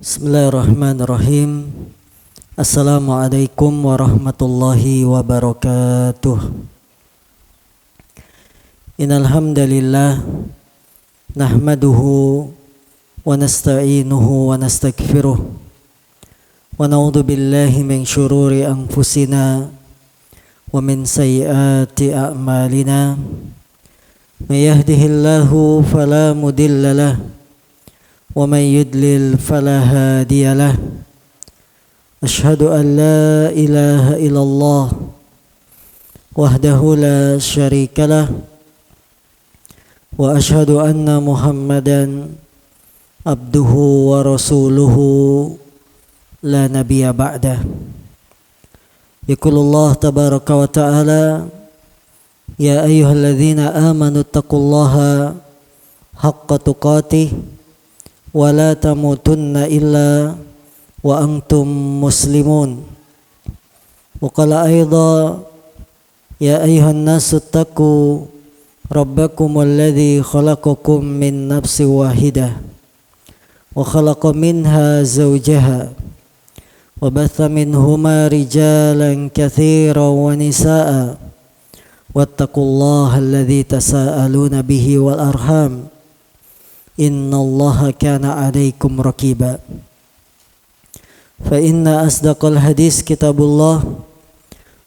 Bismillahirrahmanirrahim. Assalamualaikum warahmatullahi wabarakatuh. Innal hamdalillah nahmaduhu wa nasta'inuhu wa nastaghfiruh wa na'udzu billahi min syururi anfusina wa min sayyiati a'malina. May yahdihillahu fala mudhillalah wa may yudlil fala hadiyalah. Asyhadu an la ilaha illallah wahdahu la syarikalah wa asyhadu anna Muhammadan abduhu wa rasuluhu la nabiyya ba'dah. Yaqulullah tabaraka wa ta'ala ya ayyuhalladzina amanu taqullaha haqqa tuqatih wa la tamutunna illa wa antum muslimun. Wa qala aidha ya ayyuhan nasu taqu rabbakum alladhi khalaqakum min nafsin wahidah wa khalaqa minha zawjaha wa batha minhuma rijalan katsiran wa nisaa'a wattaqullaha alladhi tasaaluna bihi wal arham innallaha kana 'alaikum raqiba. Fa inna asdaqal hadis kitabullah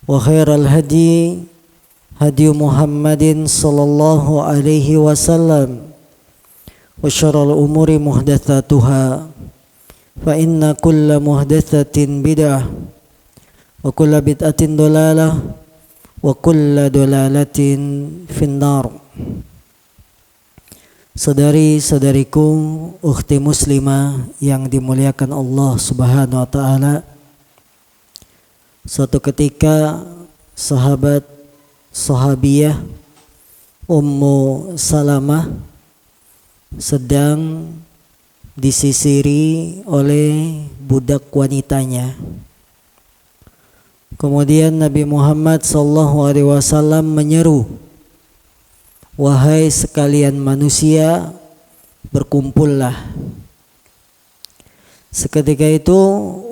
wa khairal hadi hadi Muhammadin sallallahu alaihi wasallam wa syarrul umuri muhdatsatuha fa inna kulla muhdatsatin bid'ah wa kulla bid'atin dhalalah wa kulla dhalalatin finnar. Saudari-saudariku, ukhti muslimah yang dimuliakan Allah Subhanahu wa taala. Suatu ketika sahabiyah Ummu Salamah sedang disisiri oleh budak wanitanya. Kemudian Nabi Muhammad SAW menyeru, wahai sekalian manusia, berkumpullah. Seketika itu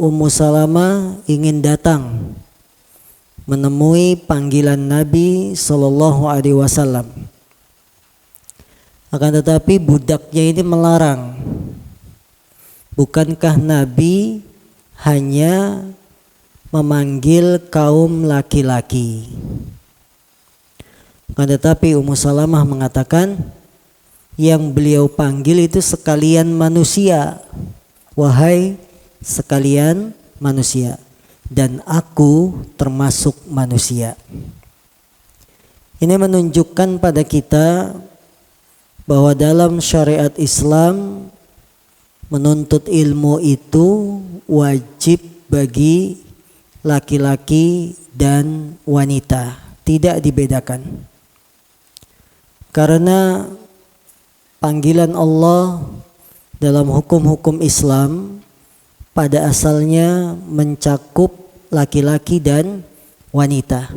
Ummu Salamah ingin datang menemui panggilan Nabi SAW. Akan tetapi budaknya ini melarang. Bukankah Nabi hanya memanggil kaum laki-laki? Tetapi Ummu Salamah mengatakan yang beliau panggil itu sekalian manusia. Wahai sekalian manusia, dan aku termasuk manusia. Ini menunjukkan pada kita bahwa dalam syariat Islam menuntut ilmu itu wajib bagi laki-laki dan wanita, tidak dibedakan. Karena panggilan Allah dalam hukum-hukum Islam pada asalnya mencakup laki-laki dan wanita.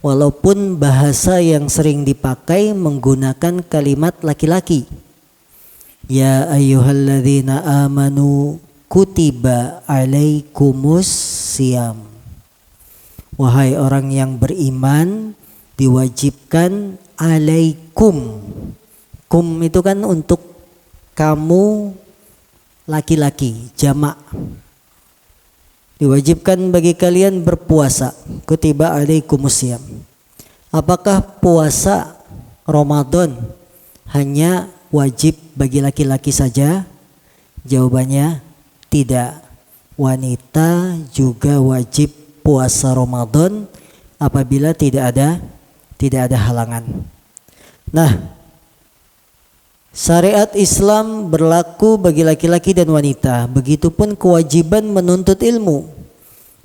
Walaupun bahasa yang sering dipakai menggunakan kalimat laki-laki. Ya ayyuhalladzina amanu kutiba alaikumus siyam. Wahai orang yang beriman, diwajibkan alaikum. Kum itu kan untuk kamu laki-laki, jamak. Diwajibkan bagi kalian berpuasa. Kutiba alaikumusiyam. Apakah puasa Ramadan hanya wajib bagi laki-laki saja? Jawabannya tidak. Wanita juga wajib puasa Ramadan apabila tidak ada halangan. Nah, syariat Islam berlaku bagi laki-laki dan wanita. Begitupun kewajiban menuntut ilmu.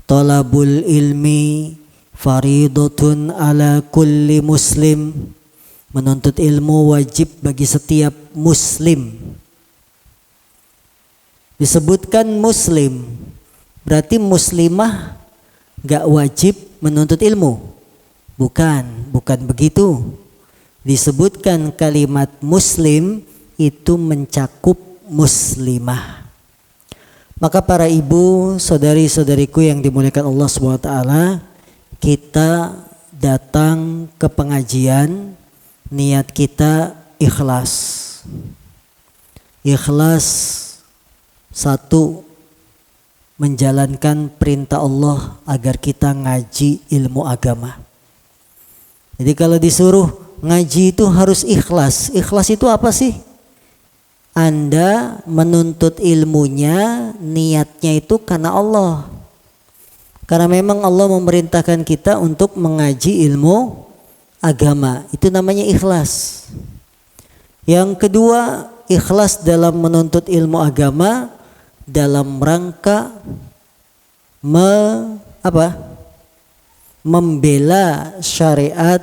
Talabul ilmi faridatun ala kulli muslim. Menuntut ilmu wajib bagi setiap muslim. Disebutkan muslim, berarti muslimah gak wajib menuntut ilmu. Bukan begitu. Disebutkan kalimat muslim itu mencakup muslimah. Maka para ibu, saudari-saudariku yang dimuliakan Allah SWT, kita datang ke pengajian, niat kita ikhlas. Ikhlas, satu, menjalankan perintah Allah agar kita ngaji ilmu agama. Jadi kalau disuruh ngaji itu harus ikhlas. Ikhlas itu apa sih? Anda menuntut ilmunya, niatnya itu karena Allah. Karena memang Allah memerintahkan kita untuk mengaji ilmu agama. Itu namanya ikhlas. Yang kedua, ikhlas dalam menuntut ilmu agama dalam rangka membela syariat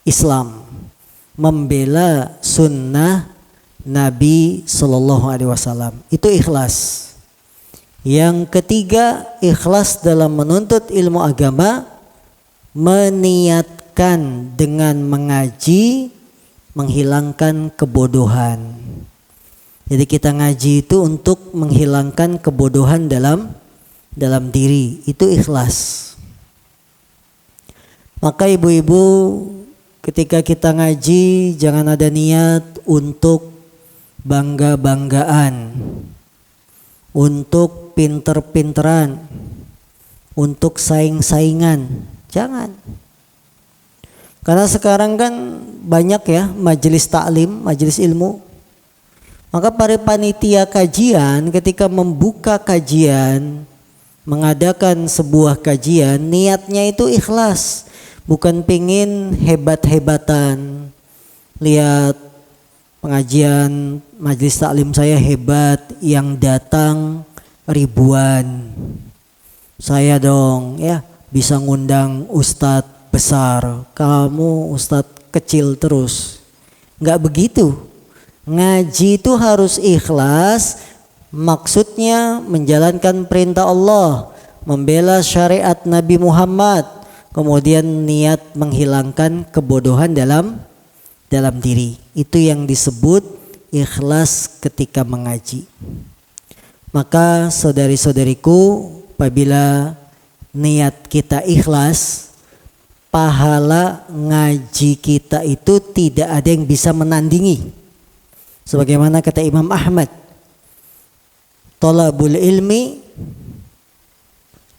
Islam, membela sunnah Nabi Sallallahu Alaihi Wasallam. Itu ikhlas. Yang ketiga, ikhlas dalam menuntut ilmu agama, meniatkan dengan mengaji menghilangkan kebodohan. Jadi kita ngaji itu untuk menghilangkan kebodohan dalam diri. Itu ikhlas. Maka ibu-ibu, ketika kita ngaji jangan ada niat untuk bangga-banggaan, untuk pinter-pinteran, untuk saing-saingan. Jangan. Karena sekarang kan banyak ya majelis taklim, majelis ilmu. Maka para panitia kajian ketika membuka kajian, mengadakan sebuah kajian, niatnya itu ikhlas. Bukan pingin hebat-hebatan. Lihat pengajian majelis taklim saya hebat, yang datang ribuan. Saya dong ya bisa ngundang ustadz besar, kamu ustadz kecil terus. Enggak begitu. Ngaji itu harus ikhlas, maksudnya menjalankan perintah Allah, membela syariat Nabi Muhammad, kemudian niat menghilangkan kebodohan dalam diri. Itu yang disebut ikhlas ketika mengaji. Maka saudari-saudariku, apabila niat kita ikhlas, pahala ngaji kita itu tidak ada yang bisa menandingi. Sebagaimana kata Imam Ahmad, talabul ilmi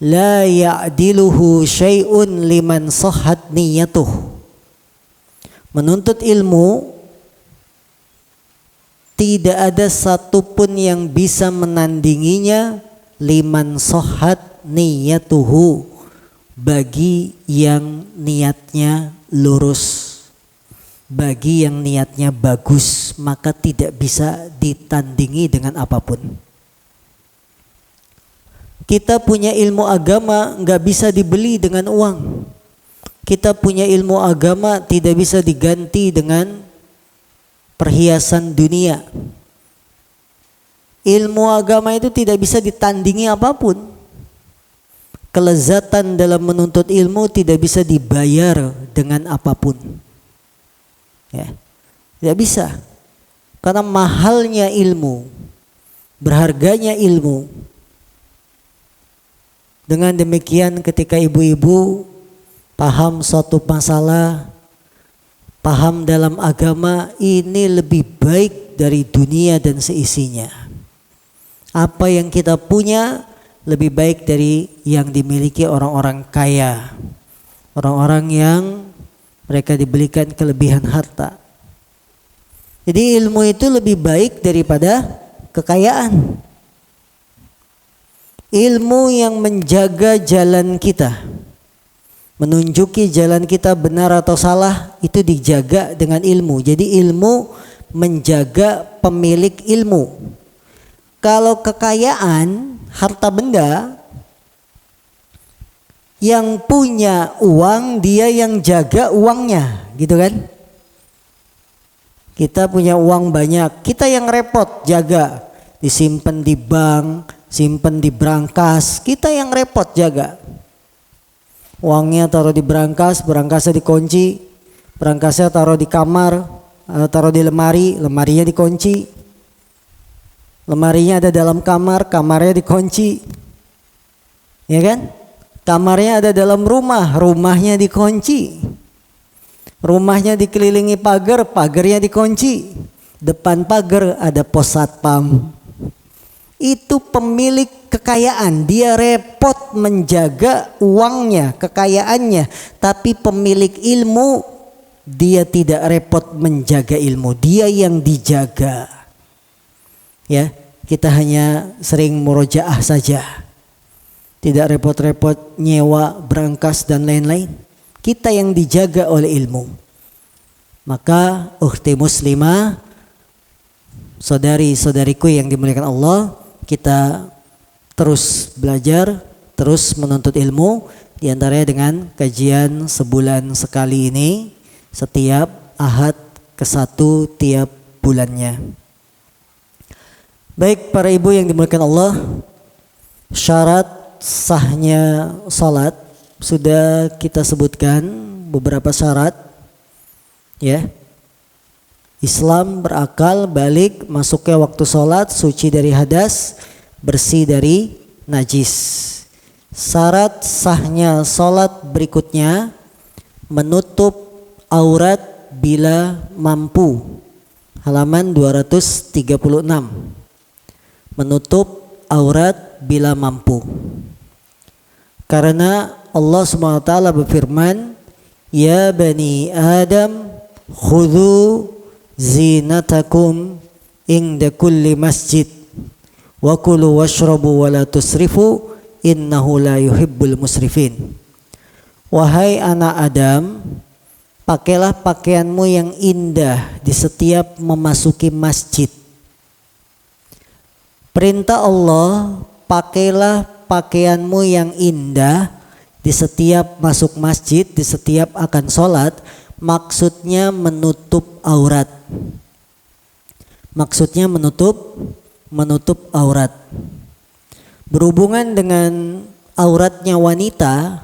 la ya'diluhu syai'un liman sahhat niyatuh. Menuntut ilmu tidak ada satupun yang bisa menandinginya, liman sahhat niyatuhu, bagi yang niatnya lurus, bagi yang niatnya bagus, maka tidak bisa ditandingi dengan apapun. Kita punya ilmu agama nggak bisa dibeli dengan uang. Kita punya ilmu agama tidak bisa diganti dengan perhiasan dunia. Ilmu agama itu tidak bisa ditandingi apapun. Kelezatan dalam menuntut ilmu tidak bisa dibayar dengan apapun. Ya, tidak bisa. Karena mahalnya ilmu, berharganya ilmu. Dengan demikian ketika ibu-ibu paham suatu masalah, paham dalam agama, ini lebih baik dari dunia dan seisinya. Apa yang kita punya lebih baik dari yang dimiliki orang-orang kaya, orang-orang yang mereka diberikan kelebihan harta. Jadi ilmu itu lebih baik daripada kekayaan. Ilmu yang menjaga jalan kita, menunjuki jalan kita benar atau salah, itu dijaga dengan ilmu. Jadi ilmu menjaga pemilik ilmu. Kalau kekayaan, harta benda, yang punya uang dia yang jaga uangnya, gitu kan? Kita punya uang banyak, kita yang repot jaga, disimpan di bank, simpan di brankas, kita yang repot jaga. Uangnya taruh di brankas, brankasnya dikunci, brankasnya taruh di kamar, taruh di lemari, lemarinya dikunci. Lemarinya ada dalam kamar, kamarnya dikunci. Ya kan? Kamarnya ada dalam rumah, rumahnya dikunci. Rumahnya dikelilingi pagar, pagarnya dikunci. Depan pagar ada pos satpam. Itu pemilik kekayaan, dia repot menjaga uangnya, kekayaannya. Tapi pemilik ilmu, dia tidak repot menjaga ilmu, dia yang dijaga. Ya, kita hanya sering murojaah saja, tidak repot-repot nyewa berangkas dan lain-lain. Kita yang dijaga oleh ilmu. Maka ukhti muslimah, saudari-saudariku yang dimuliakan Allah, kita terus belajar, terus menuntut ilmu, diantaranya dengan kajian sebulan sekali ini, setiap Ahad ke-1 tiap bulannya. Baik para ibu yang dimuliakan Allah, syarat sahnya salat sudah kita sebutkan beberapa syarat. Ya, Islam berakal, balik, masuknya waktu salat, suci dari hadas, bersih dari najis. Syarat sahnya salat berikutnya, menutup aurat bila mampu. Halaman 236. Menutup aurat bila mampu. Karena Allah SWT berfirman, ya bani Adam khudhu zinatakum inda kulli masjid wa kulu washrabu wa la tusrifu innahu la yuhibbul musrifin. Wahai anak Adam, pakailah pakaianmu yang indah di setiap memasuki masjid. Perintah Allah, pakailah pakaianmu yang indah di setiap masuk masjid, di setiap akan sholat. Maksudnya menutup aurat. Maksudnya menutup aurat. Berhubungan dengan auratnya wanita,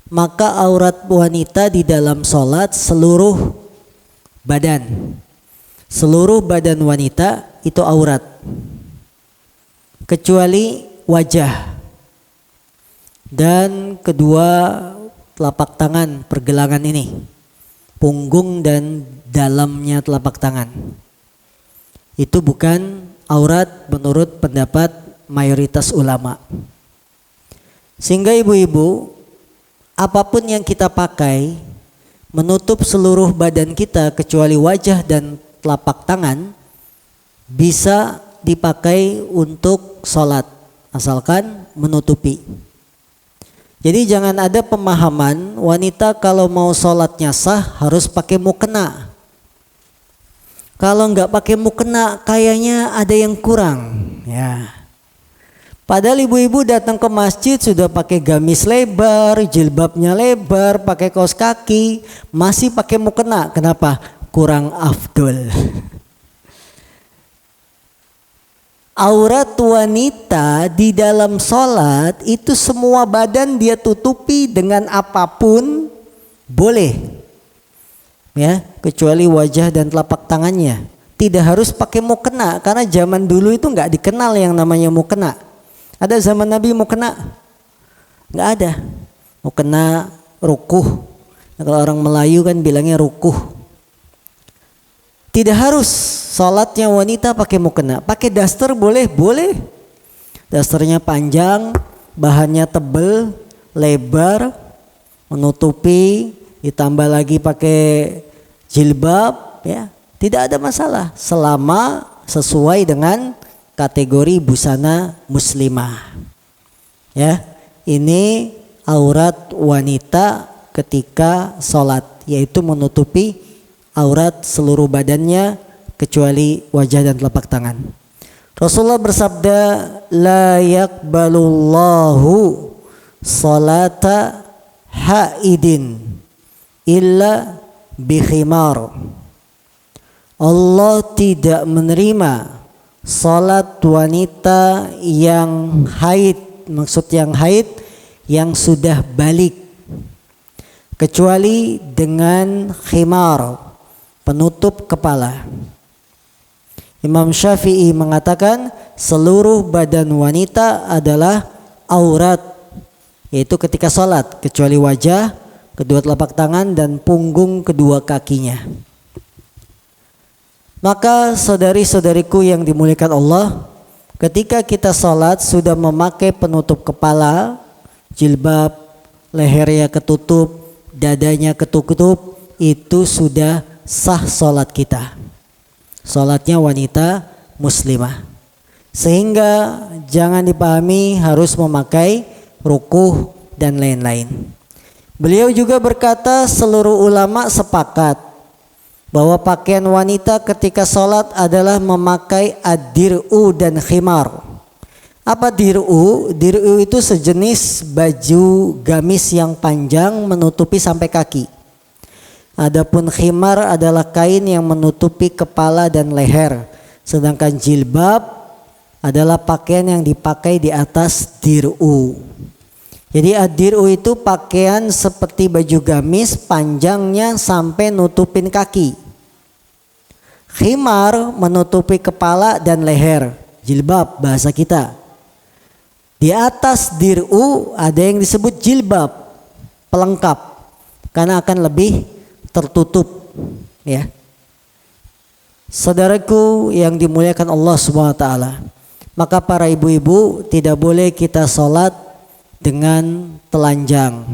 maka aurat wanita di dalam sholat seluruh badan. Seluruh badan wanita itu aurat. Kecuali wajah dan kedua telapak tangan pergelangan ini, punggung dan dalamnya telapak tangan. Itu bukan aurat menurut pendapat mayoritas ulama. Sehingga ibu-ibu, apapun yang kita pakai menutup seluruh badan kita kecuali wajah dan telapak tangan bisa dipakai untuk sholat, asalkan menutupi. Jadi jangan ada pemahaman wanita kalau mau sholatnya sah harus pakai mukena. Kalau nggak pakai mukena kayaknya ada yang kurang. Ya. Padahal ibu-ibu datang ke masjid sudah pakai gamis lebar, jilbabnya lebar, pakai kaos kaki, masih pakai mukena. Kenapa? Kurang afdol. Aurat wanita di dalam sholat itu semua badan dia tutupi dengan apapun boleh, ya, kecuali wajah dan telapak tangannya. Tidak harus pakai mukena karena zaman dulu itu nggak dikenal yang namanya mukena. Ada zaman Nabi mukena? Nggak ada. Mukena rukuh. Nah, kalau orang Melayu kan bilangnya rukuh. Tidak harus sholatnya wanita pakai mukena, pakai daster boleh, boleh. Dasternya panjang, bahannya tebal, lebar, menutupi, ditambah lagi pakai jilbab, ya, tidak ada masalah selama sesuai dengan kategori busana muslimah. Ya, ini aurat wanita ketika sholat, yaitu menutupi aurat seluruh badannya kecuali wajah dan telapak tangan. Rasulullah bersabda, la yaqbalullahu salata haidin illa bikhimar. Allah tidak menerima salat wanita yang haid, maksud yang haid yang sudah balik, kecuali dengan khimar, penutup kepala. Imam Syafi'i mengatakan seluruh badan wanita adalah aurat, yaitu ketika sholat, kecuali wajah, kedua telapak tangan, dan punggung kedua kakinya. Maka saudari-saudariku yang dimuliakan Allah, ketika kita sholat sudah memakai penutup kepala, jilbab, lehernya ketutup, dadanya ketutup, itu sudah sah sholat kita. Sholatnya wanita muslimah. Sehingga jangan dipahami harus memakai rukuh dan lain-lain. Beliau juga berkata seluruh ulama sepakat bahwa pakaian wanita ketika sholat adalah memakai ad-dir'u dan khimar. Apa dir'u? Dir'u itu sejenis baju gamis yang panjang menutupi sampai kaki. Adapun khimar adalah kain yang menutupi kepala dan leher. Sedangkan jilbab adalah pakaian yang dipakai di atas dir'u. Jadi ad-dir'u itu pakaian seperti baju gamis panjangnya sampai nutupin kaki. Khimar menutupi kepala dan leher. Jilbab bahasa kita. Di atas dir'u ada yang disebut jilbab, pelengkap, karena akan lebih tertutup, ya. Saudaraku yang dimuliakan Allah Subhanahu wa taala, maka para ibu-ibu tidak boleh kita sholat dengan telanjang.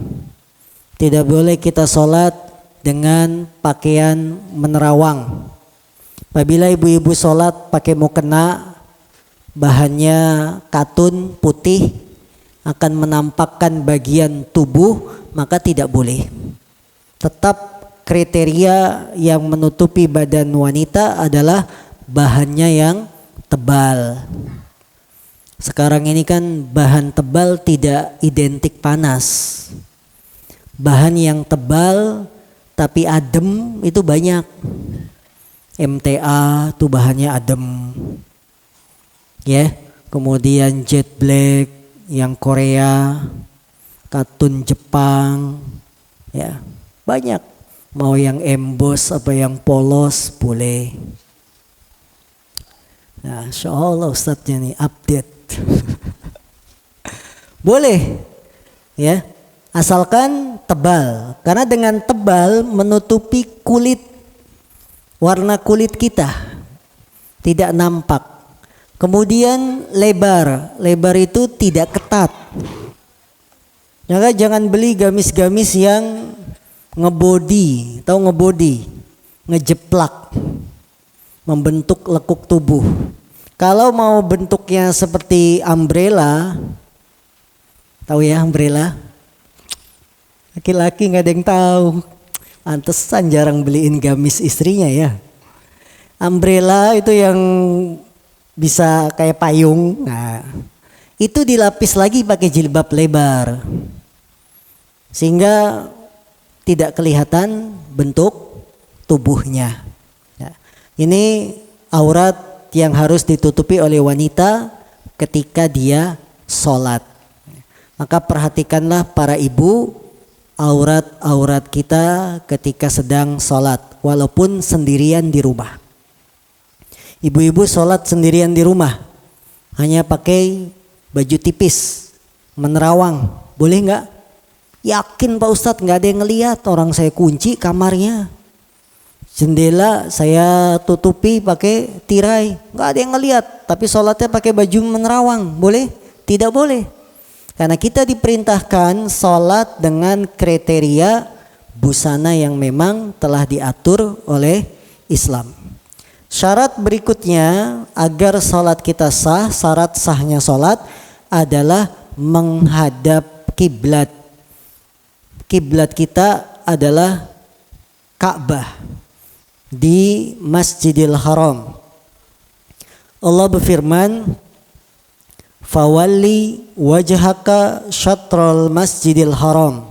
Tidak boleh kita sholat dengan pakaian menerawang. Apabila ibu-ibu sholat pakai mukena, bahannya katun putih, akan menampakkan bagian tubuh, maka tidak boleh. Tetap kriteria yang menutupi badan wanita adalah bahannya yang tebal. Sekarang ini kan bahan tebal tidak identik panas. Bahan yang tebal tapi adem itu banyak. MTA tuh bahannya adem. Ya, kemudian jet black yang Korea, katun Jepang, ya banyak. Mau yang emboss apa yang polos boleh. Nah, insyaallah Ustadznya nih update. Boleh, ya, asalkan tebal. Karena dengan tebal menutupi kulit, warna kulit kita tidak nampak. Kemudian lebar itu tidak ketat. Maka jangan beli gamis-gamis yang ngebody, tahu ngebody, ngejeplak, membentuk lekuk tubuh. Kalau mau bentuknya seperti umbrella, tahu ya umbrella? Laki-laki nggak ada yang tahu. Pantesan jarang beliin gamis istrinya ya. Umbrella itu yang bisa kayak payung. Nah, itu dilapis lagi pakai jilbab lebar, sehingga tidak kelihatan bentuk tubuhnya. Ya. Ini aurat yang harus ditutupi oleh wanita ketika dia sholat. Maka perhatikanlah para ibu, aurat-aurat kita ketika sedang sholat, walaupun sendirian di rumah. Ibu-ibu sholat sendirian di rumah, hanya pakai baju tipis, menerawang, boleh nggak? Yakin Pak Ustadz nggak ada yang ngelihat, orang saya kunci kamarnya, jendela saya tutupi pakai tirai, nggak ada yang ngelihat, tapi sholatnya pakai baju menerawang, boleh? Tidak boleh, karena kita diperintahkan sholat dengan kriteria busana yang memang telah diatur oleh Islam. Syarat berikutnya agar sholat kita sah, syarat sahnya sholat adalah menghadap kiblat. Kiblat kita adalah Ka'bah di Masjidil Haram. Allah berfirman, "Fawalli wajhaka syatral Masjidil Haram."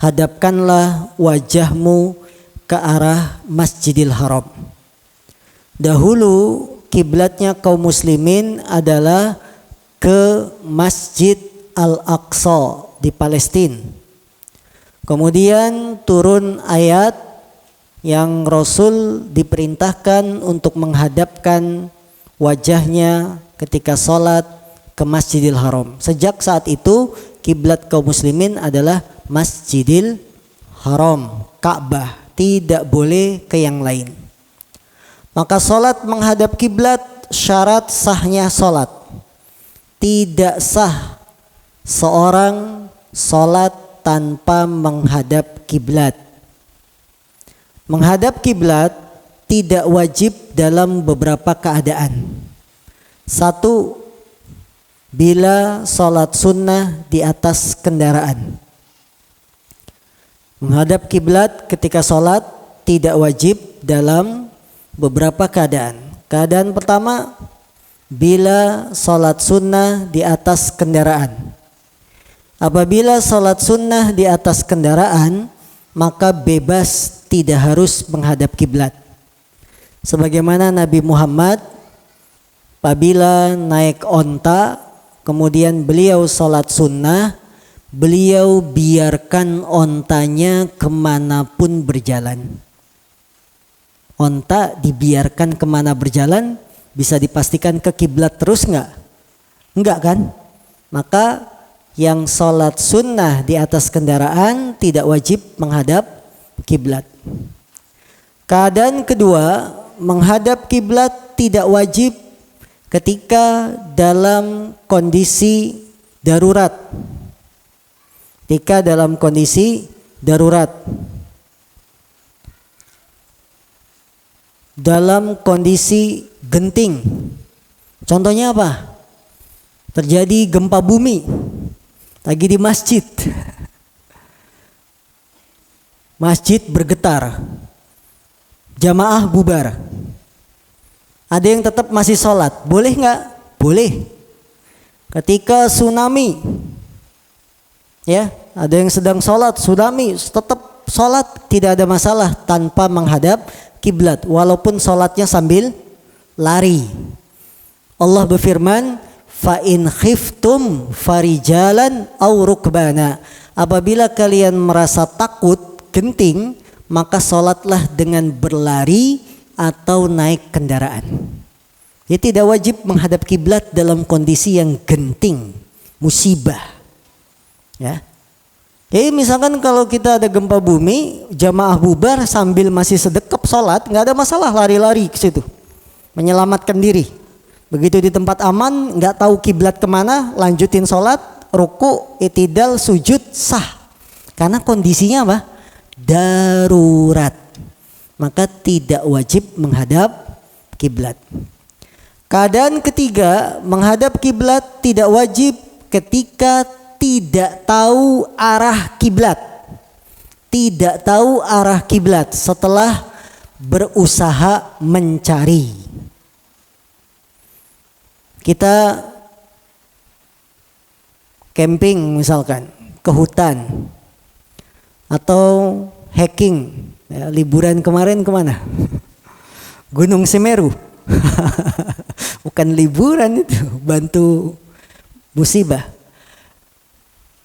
Hadapkanlah wajahmu ke arah Masjidil Haram. Dahulu kiblatnya kaum muslimin adalah ke Masjid Al-Aqsa di Palestina. Kemudian turun ayat yang Rasul diperintahkan untuk menghadapkan wajahnya ketika sholat ke Masjidil Haram. Sejak saat itu kiblat kaum muslimin adalah Masjidil Haram, Ka'bah, tidak boleh ke yang lain. Maka sholat menghadap kiblat syarat sahnya sholat. Tidak sah seorang sholat tanpa menghadap kiblat. Menghadap kiblat tidak wajib dalam beberapa keadaan. Satu, bila sholat sunnah di atas kendaraan. Menghadap kiblat ketika sholat tidak wajib dalam beberapa keadaan. Keadaan pertama, bila sholat sunnah di atas kendaraan. Apabila sholat sunnah di atas kendaraan, maka bebas tidak harus menghadap kiblat. Sebagaimana Nabi Muhammad apabila naik onta, kemudian beliau sholat sunnah, beliau biarkan ontanya kemanapun berjalan. Onta dibiarkan kemana berjalan, bisa dipastikan ke kiblat terus enggak? Enggak kan? Maka yang sholat sunnah di atas kendaraan tidak wajib menghadap kiblat. Keadaan kedua, menghadap kiblat tidak wajib ketika dalam kondisi darurat. Ketika dalam kondisi darurat. Dalam kondisi genting. Contohnya apa? Terjadi gempa bumi lagi di masjid. Masjid bergetar. Jamaah bubar. Ada yang tetap masih sholat. Boleh nggak? Boleh. Ketika tsunami, ya, ada yang sedang sholat, tsunami, tetap sholat, tidak ada masalah tanpa menghadap kiblat, walaupun sholatnya sambil lari. Allah berfirman, fa in khiftum farijalan aw rukbana. Apabila kalian merasa takut, genting, maka sholatlah dengan berlari atau naik kendaraan. Jadi tidak wajib menghadap kiblat dalam kondisi yang genting, musibah. Ya. Jadi misalkan kalau kita ada gempa bumi, jamaah bubar sambil masih sedekap sholat, nggak ada masalah lari-lari ke situ, menyelamatkan diri. Begitu di tempat aman, nggak tahu kiblat kemana, lanjutin sholat, ruku, i'tidal, sujud, sah. Karena kondisinya apa? Darurat. Maka tidak wajib menghadap kiblat. Keadaan ketiga, menghadap kiblat tidak wajib ketika tidak tahu arah kiblat. Tidak tahu arah kiblat setelah berusaha mencari. Kita camping misalkan ke hutan atau hiking, ya, liburan kemarin kemana? Gunung Semeru. Bukan liburan itu, bantu musibah.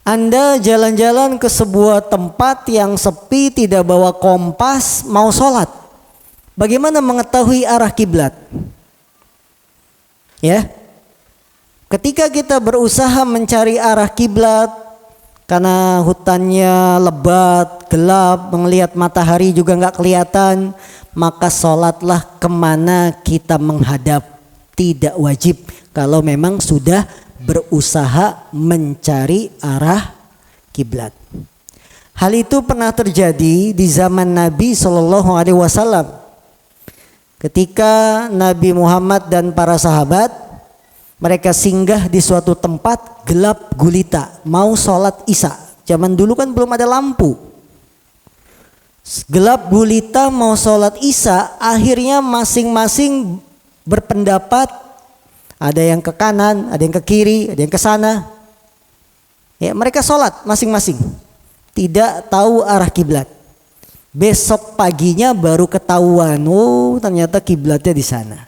Anda jalan-jalan ke sebuah tempat yang sepi, tidak bawa kompas, mau sholat. Bagaimana mengetahui arah kiblat? Ya, ketika kita berusaha mencari arah kiblat, karena hutannya lebat, gelap, melihat matahari juga nggak kelihatan, maka sholatlah kemana kita menghadap. Tidak wajib kalau memang sudah berusaha mencari arah kiblat. Hal itu pernah terjadi di zaman Nabi Shallallahu Alaihi Wasallam. Ketika Nabi Muhammad dan para sahabat, mereka singgah di suatu tempat gelap gulita, mau sholat isya. Zaman dulu kan belum ada lampu. Gelap gulita mau sholat isya, akhirnya masing-masing berpendapat, ada yang ke kanan, ada yang ke kiri, ada yang ke sana. Ya, mereka sholat masing-masing, tidak tahu arah kiblat. Besok paginya baru ketahuan, oh ternyata kiblatnya di sana.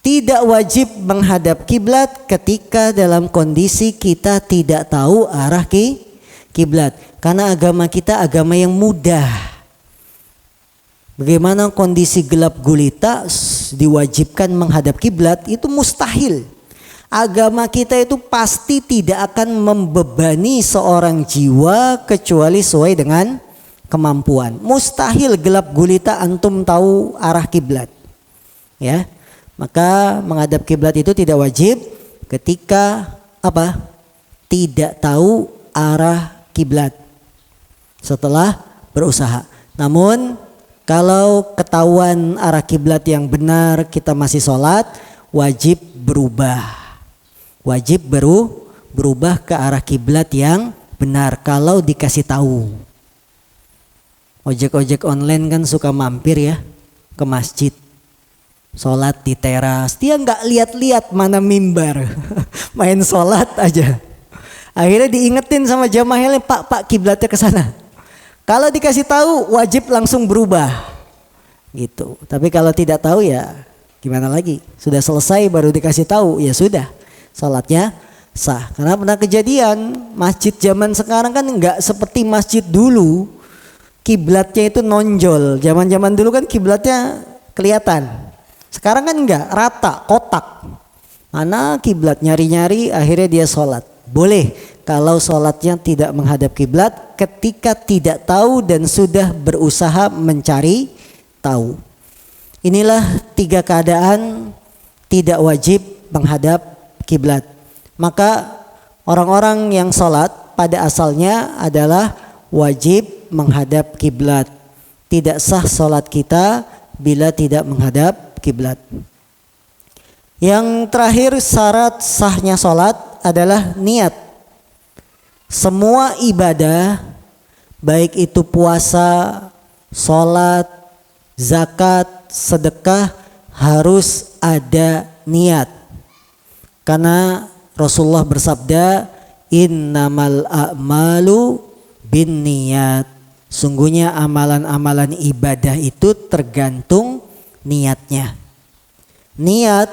Tidak wajib menghadap kiblat ketika dalam kondisi kita tidak tahu arah kiblat, karena agama kita agama yang mudah. Bagaimana kondisi gelap gulita diwajibkan menghadap kiblat itu mustahil. Agama kita itu pasti tidak akan membebani seorang jiwa kecuali sesuai dengan kemampuan. Mustahil gelap gulita antum tahu arah kiblat. Ya. Maka menghadap kiblat itu tidak wajib ketika apa? Tidak tahu arah kiblat setelah berusaha. Namun kalau ketahuan arah kiblat yang benar kita masih sholat, wajib berubah. Wajib berubah ke arah kiblat yang benar kalau dikasih tahu. Ojek-ojek online kan suka mampir ya ke masjid. Sholat di teras, dia nggak lihat-lihat mana mimbar. Main sholat aja. Akhirnya diingetin sama jamaahnya, Pak kiblatnya ke sana. Kalau dikasih tahu wajib langsung berubah gitu. Tapi kalau tidak tahu ya gimana lagi? Sudah selesai baru dikasih tahu ya sudah, salatnya sah. Karena pernah kejadian masjid zaman sekarang kan nggak seperti masjid dulu. Kiblatnya itu nonjol. Zaman-zaman dulu kan kiblatnya kelihatan. Sekarang kan enggak, rata, kotak. Mana kiblat, nyari-nyari akhirnya dia sholat. Boleh kalau sholatnya tidak menghadap kiblat ketika tidak tahu dan sudah berusaha mencari tahu. Inilah 3 keadaan tidak wajib menghadap kiblat. Maka orang-orang yang sholat pada asalnya adalah wajib menghadap kiblat. Tidak sah sholat kita bila tidak menghadap kiblat. Yang terakhir syarat sahnya sholat adalah niat. Semua ibadah baik itu puasa, sholat, zakat, sedekah harus ada niat. Karena Rasulullah bersabda, innamal a'malu binniyat. Sungguhnya amalan-amalan ibadah itu tergantung niatnya. Niat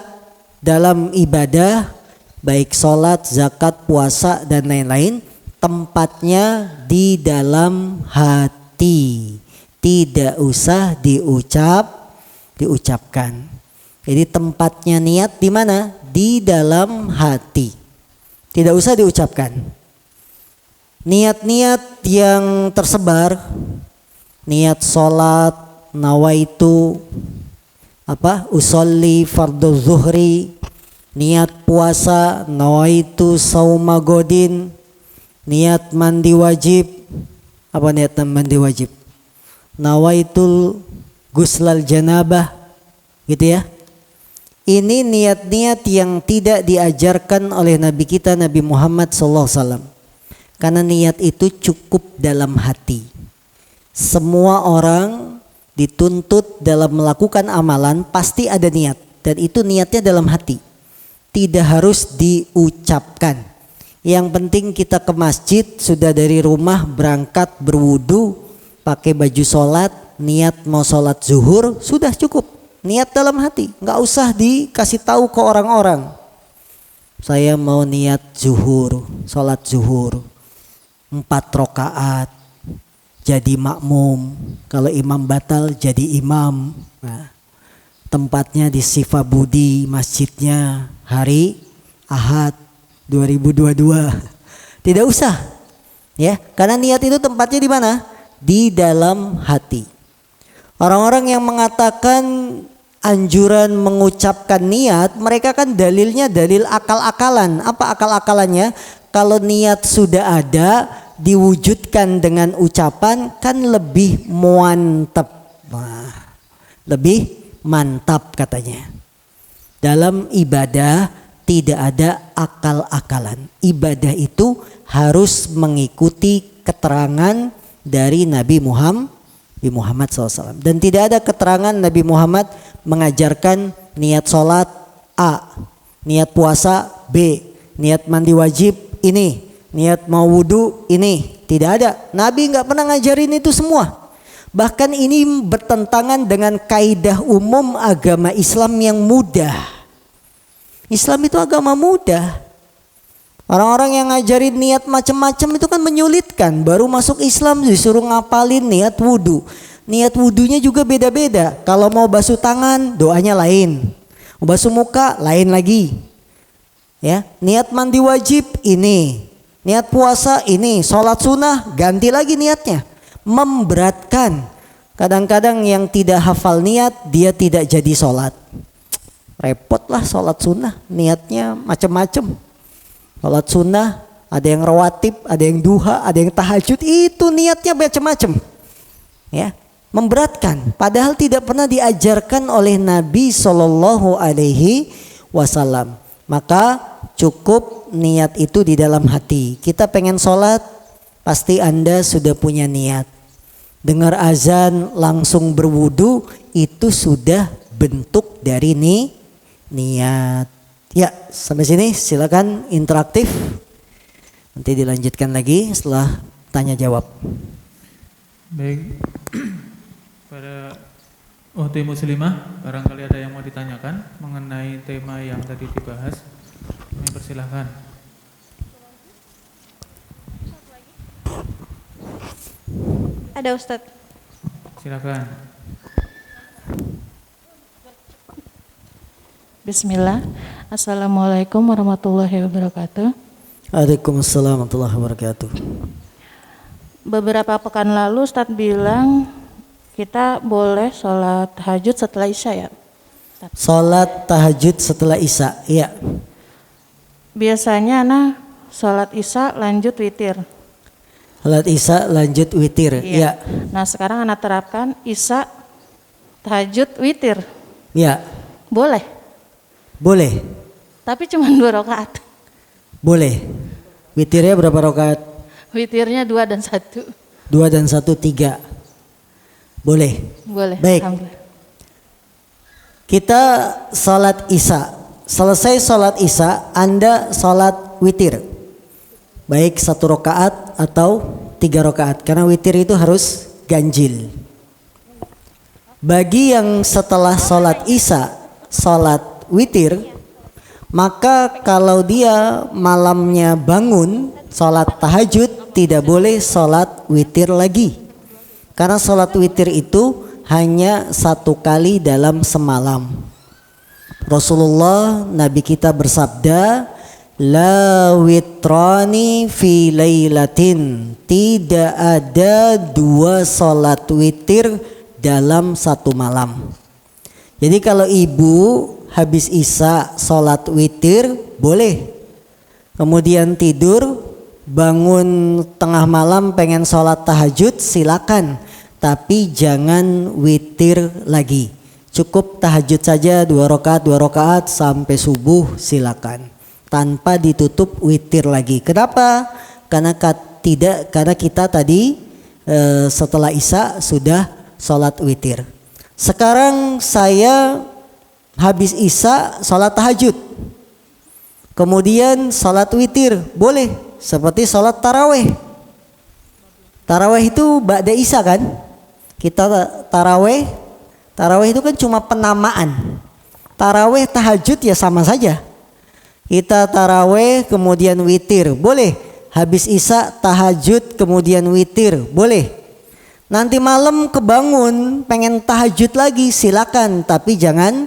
dalam ibadah baik sholat, zakat, puasa dan lain-lain tempatnya di dalam hati. Tidak usah diucapkan. Jadi tempatnya niat di mana? Di dalam hati. Tidak usah diucapkan. Niat-niat yang tersebar, niat sholat, nawaitu usolli fardhu zuhri, niat puasa, nawaitu sauma godin, niat mandi wajib. Apa niat mandi wajib? Nawaitul guslal janabah, gitu ya. Ini niat-niat yang tidak diajarkan oleh Nabi kita Nabi Muhammad SAW. Karena niat itu cukup dalam hati. Semua orang dituntut dalam melakukan amalan pasti ada niat. Dan itu niatnya dalam hati. Tidak harus diucapkan. Yang penting kita ke masjid sudah dari rumah berangkat berwudu, pakai baju sholat, niat mau sholat zuhur, sudah cukup. Niat dalam hati, nggak usah dikasih tahu ke orang-orang. Saya mau niat zuhur, sholat zuhur. 4 rakaat jadi makmum, kalau imam batal jadi imam. Nah, tempatnya di Sifabudi, masjidnya hari Ahad 2022. Tidak usah ya, karena niat itu tempatnya di mana? Di dalam hati. Orang-orang yang mengatakan anjuran mengucapkan niat, mereka kan dalilnya dalil akal-akalan. Apa akal-akalannya? Kalau niat sudah ada, diwujudkan dengan ucapan kan lebih mantap. Lebih mantap katanya. Dalam ibadah tidak ada akal-akalan. Ibadah itu harus mengikuti keterangan dari Nabi Muhammad SAW. Dan tidak ada keterangan Nabi Muhammad mengajarkan niat sholat A, niat puasa B, niat mandi wajib ini, niat mau wudu ini. Tidak ada. Nabi nggak pernah ngajarin itu semua. Bahkan ini bertentangan dengan kaidah umum agama Islam yang mudah. Islam itu agama mudah. Orang-orang yang ngajarin niat macam-macam itu kan menyulitkan. Baru masuk Islam disuruh ngapalin niat wudu, Niat wudhunya juga beda-beda. Kalau mau basuh tangan, doanya lain. Mau basuh muka, lain lagi. Ya, niat mandi wajib ini, niat puasa ini, sholat sunnah ganti lagi niatnya. Memberatkan. Kadang-kadang yang tidak hafal niat dia tidak jadi sholat. Repot lah sholat sunnah, niatnya macam-macam. Sholat sunnah ada yang rawatib, ada yang duha, ada yang tahajud, itu niatnya macam-macam. Ya, memberatkan. Padahal tidak pernah diajarkan oleh Nabi Shallallahu Alaihi Wasallam. Maka cukup niat itu di dalam hati. Kita pengen sholat, pasti Anda sudah punya niat. Dengar azan langsung berwudu, itu sudah bentuk dari niat. Ya, sampai sini silakan interaktif. Nanti dilanjutkan lagi setelah tanya jawab. Baik. Pada Uhti Muslimah, barangkali ada yang mau ditanyakan mengenai tema yang tadi dibahas. Kami persilahkan. Ada Ustadz. Silakan. Bismillah. Assalamualaikum warahmatullahi wabarakatuh. Waalaikumsalam warahmatullahi wabarakatuh. Beberapa pekan lalu Ustadz bilang kita boleh sholat tahajud setelah Isya ya. Sholat tahajud setelah Isya, iya. Biasanya Ana sholat Isya lanjut witir. Sholat Isya lanjut witir, iya. Nah sekarang Ana terapkan Isya tahajud witir. Iya. Boleh. Boleh. Tapi cuma 2 rakaat. Boleh. Witirnya berapa rakaat? Witirnya 2 dan 1. 2 dan 1 3. Boleh. Boleh. Baik. Kita sholat Isya. Selesai sholat Isya, Anda sholat witir. Baik 1 rakaat atau 3 rakaat. Karena witir itu harus ganjil. Bagi yang setelah sholat Isya, sholat witir, maka kalau dia malamnya bangun sholat tahajud, tidak boleh sholat witir lagi. Karena sholat witir itu hanya 1 kali dalam semalam. Rasulullah Nabi kita bersabda, la witrani fi lailatin, tidak ada 2 sholat witir dalam 1 malam. Jadi kalau ibu habis Isya sholat witir boleh, kemudian tidur, bangun tengah malam pengen sholat tahajud silakan, tapi jangan witir lagi. Cukup tahajud saja 2 rakaat sampai subuh silakan, tanpa ditutup witir lagi. Kenapa? Karena kita tadi setelah Isya sudah sholat witir. Sekarang saya habis Isya sholat tahajud, kemudian sholat witir, boleh. Seperti sholat taraweh. Taraweh itu ba'da Isya kan? Kita taraweh itu kan cuma penamaan. Taraweh tahajud ya sama saja. Kita taraweh kemudian witir, boleh. Habis Isya tahajud kemudian witir, boleh. Nanti malam kebangun pengen tahajud lagi silakan, tapi jangan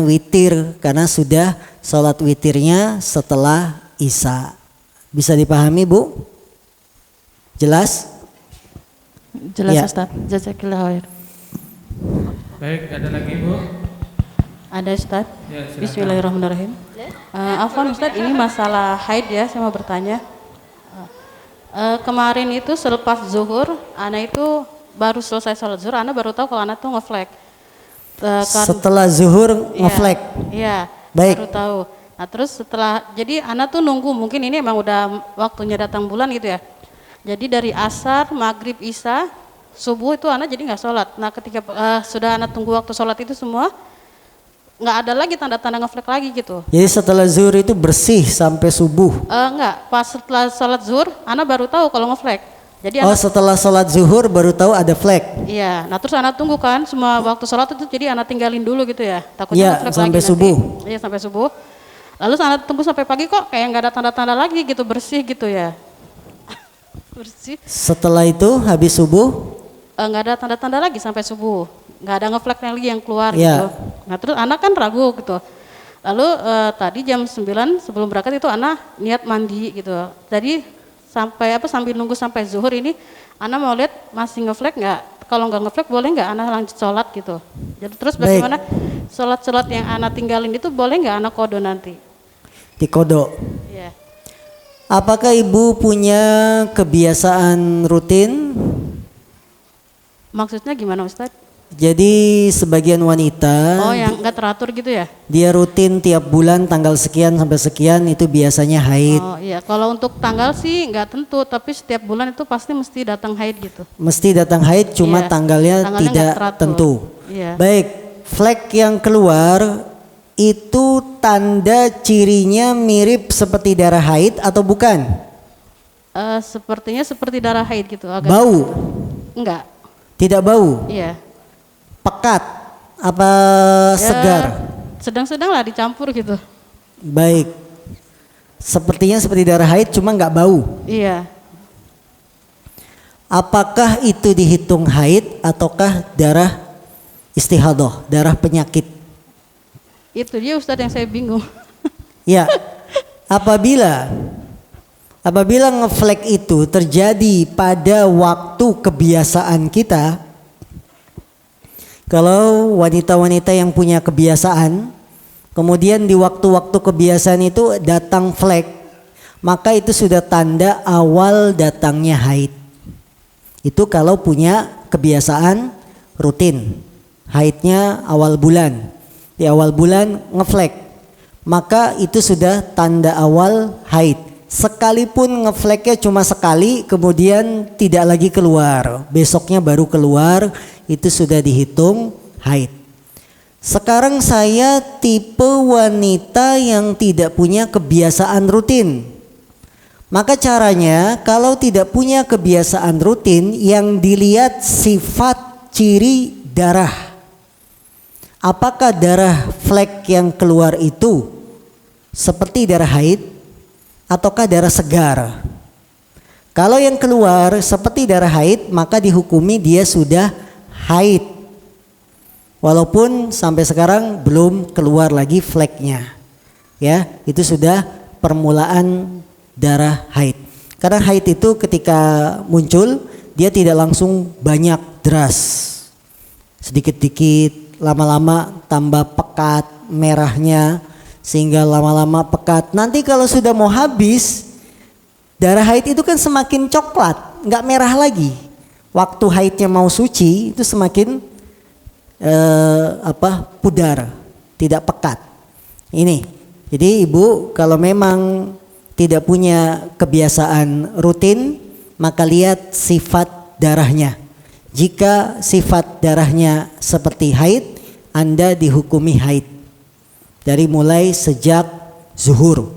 witir karena sudah sholat witirnya setelah Isya. Bisa dipahami Bu? Jelas? Jelas Ya. Ustaz. Jazakillah khair. Baik, ada lagi Bu? Ada Ustaz. Ya, silakan. Bismillahirrahmanirrahim. Afwan Ustaz, ini masalah haid ya, saya mau bertanya. Kemarin itu selepas zuhur, Ana itu baru selesai sholat zuhur, Ana baru tahu kalau Ana tuh ngeflek. Setelah zuhur ngeflek. Iya, Baik. baru tahu. Nah terus setelah, jadi Ana tuh nunggu, mungkin ini emang udah waktunya datang bulan gitu ya. Jadi dari asar, maghrib, isya, subuh itu Ana jadi nggak sholat. Nah ketika sudah Ana tunggu waktu sholat itu semua, nggak ada lagi tanda-tanda ngeflek lagi gitu. Jadi setelah zuhur itu bersih sampai subuh. Enggak, pas setelah sholat zuhur, Ana baru tahu kalau ngeflek. Jadi Oh, setelah sholat zuhur baru tahu ada flek. iya, nah terus Ana tunggu kan semua waktu sholat itu, jadi Ana tinggalin dulu gitu ya. Takutnya Iya, ngeflek sampai lagi subuh. nanti. Iya, sampai subuh. Lalu Ana tunggu sampai pagi kok kayak nggak ada tanda-tanda lagi gitu, bersih gitu ya. Bersih. Setelah itu habis subuh nggak ada tanda-tanda lagi sampai subuh, nggak ada ngeflag lagi yang keluar Iya. gitu. Nah terus anak kan ragu gitu. Lalu tadi jam 9 sebelum berangkat itu anak niat mandi gitu. Tadi sambil nunggu sampai zuhur ini anak mau lihat masih ngeflag nggak? Kalau nggak ngeflag boleh nggak anak lanjut sholat gitu. Jadi terus Baik. bagaimana sholat yang anak tinggalin itu boleh nggak anak kodo nanti? Dikodok. Iya. Apakah ibu punya kebiasaan rutin? Maksudnya gimana Ustadz? Jadi sebagian wanita Oh yang nggak teratur gitu ya? dia rutin tiap bulan tanggal sekian sampai sekian itu biasanya haid. Oh iya, kalau untuk tanggal sih nggak tentu, tapi setiap bulan itu pasti mesti datang haid gitu. Mesti datang haid cuma Iya, tanggalnya tanggalnya tidak nggak teratur. tentu. Iya. Baik, flek yang keluar itu tanda cirinya mirip seperti darah haid atau bukan? Sepertinya seperti darah haid gitu. Bau? Enggak, Tidak bau? iya. Pekat? Apa Ya, segar? sedang-sedang lah dicampur gitu. Baik. Sepertinya seperti darah haid cuma nggak bau. Iya. Apakah itu dihitung haid ataukah darah istihadah, darah penyakit? Itu dia Ustadz yang saya bingung. Ya, apabila ngeflek itu terjadi pada waktu kebiasaan kita, kalau wanita-wanita yang punya kebiasaan, kemudian di waktu-waktu kebiasaan itu datang flek, maka itu sudah tanda awal datangnya haid. Itu kalau punya kebiasaan rutin, haidnya awal bulan, di awal bulan ngeflek, maka itu sudah tanda awal haid. Sekalipun ngefleknya cuma sekali kemudian tidak lagi keluar, besoknya baru keluar, itu sudah dihitung haid. Sekarang saya tipe wanita yang tidak punya kebiasaan rutin. Maka caranya kalau tidak punya kebiasaan rutin, yang dilihat sifat ciri darah. Apakah darah flek yang keluar itu seperti darah haid ataukah darah segar? Kalau yang keluar seperti darah haid, maka dihukumi dia sudah haid. Walaupun sampai sekarang belum keluar lagi fleknya. Ya, itu sudah permulaan darah haid. Karena haid itu ketika muncul dia tidak langsung banyak deras. Sedikit-dikit, lama-lama tambah pekat merahnya, sehingga lama-lama pekat. Nanti kalau sudah mau habis, darah haid itu kan semakin coklat, nggak merah lagi. Waktu haidnya mau suci itu semakin pudar, tidak pekat. Ini. Jadi ibu kalau memang tidak punya kebiasaan rutin, maka lihat sifat darahnya. Jika sifat darahnya seperti haid, Anda dihukumi haid dari mulai sejak zuhur,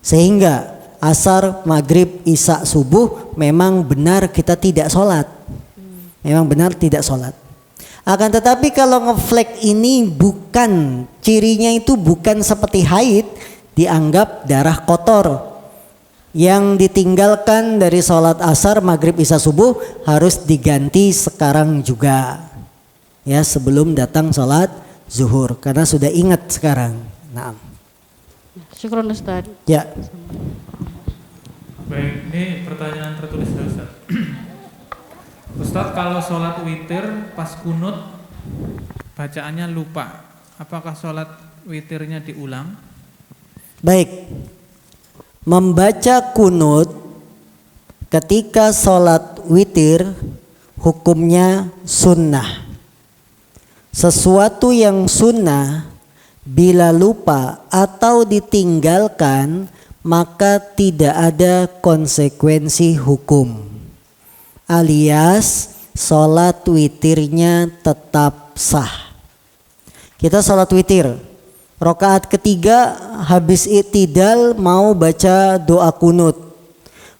sehingga asar, maghrib, isya, subuh memang benar kita tidak sholat, memang benar tidak sholat. Akan tetapi kalau ngeflek ini bukan, cirinya itu bukan seperti haid, dianggap darah kotor yang ditinggalkan dari sholat asar, maghrib, isya, subuh harus diganti sekarang juga, ya, sebelum datang sholat zuhur, karena sudah ingat sekarang. Nah, Syukron Ustaz. ya. Baik, ini pertanyaan tertulis dari Ustaz. Ustaz, kalau sholat witir pas kunut bacaannya lupa, apakah sholat witirnya diulang? Baik, membaca kunut ketika sholat witir hukumnya sunnah. Sesuatu yang sunnah bila lupa atau ditinggalkan maka tidak ada konsekuensi hukum, alias sholat witirnya tetap sah. Kita sholat witir, rakaat ketiga habis i'tidal mau baca doa kunut,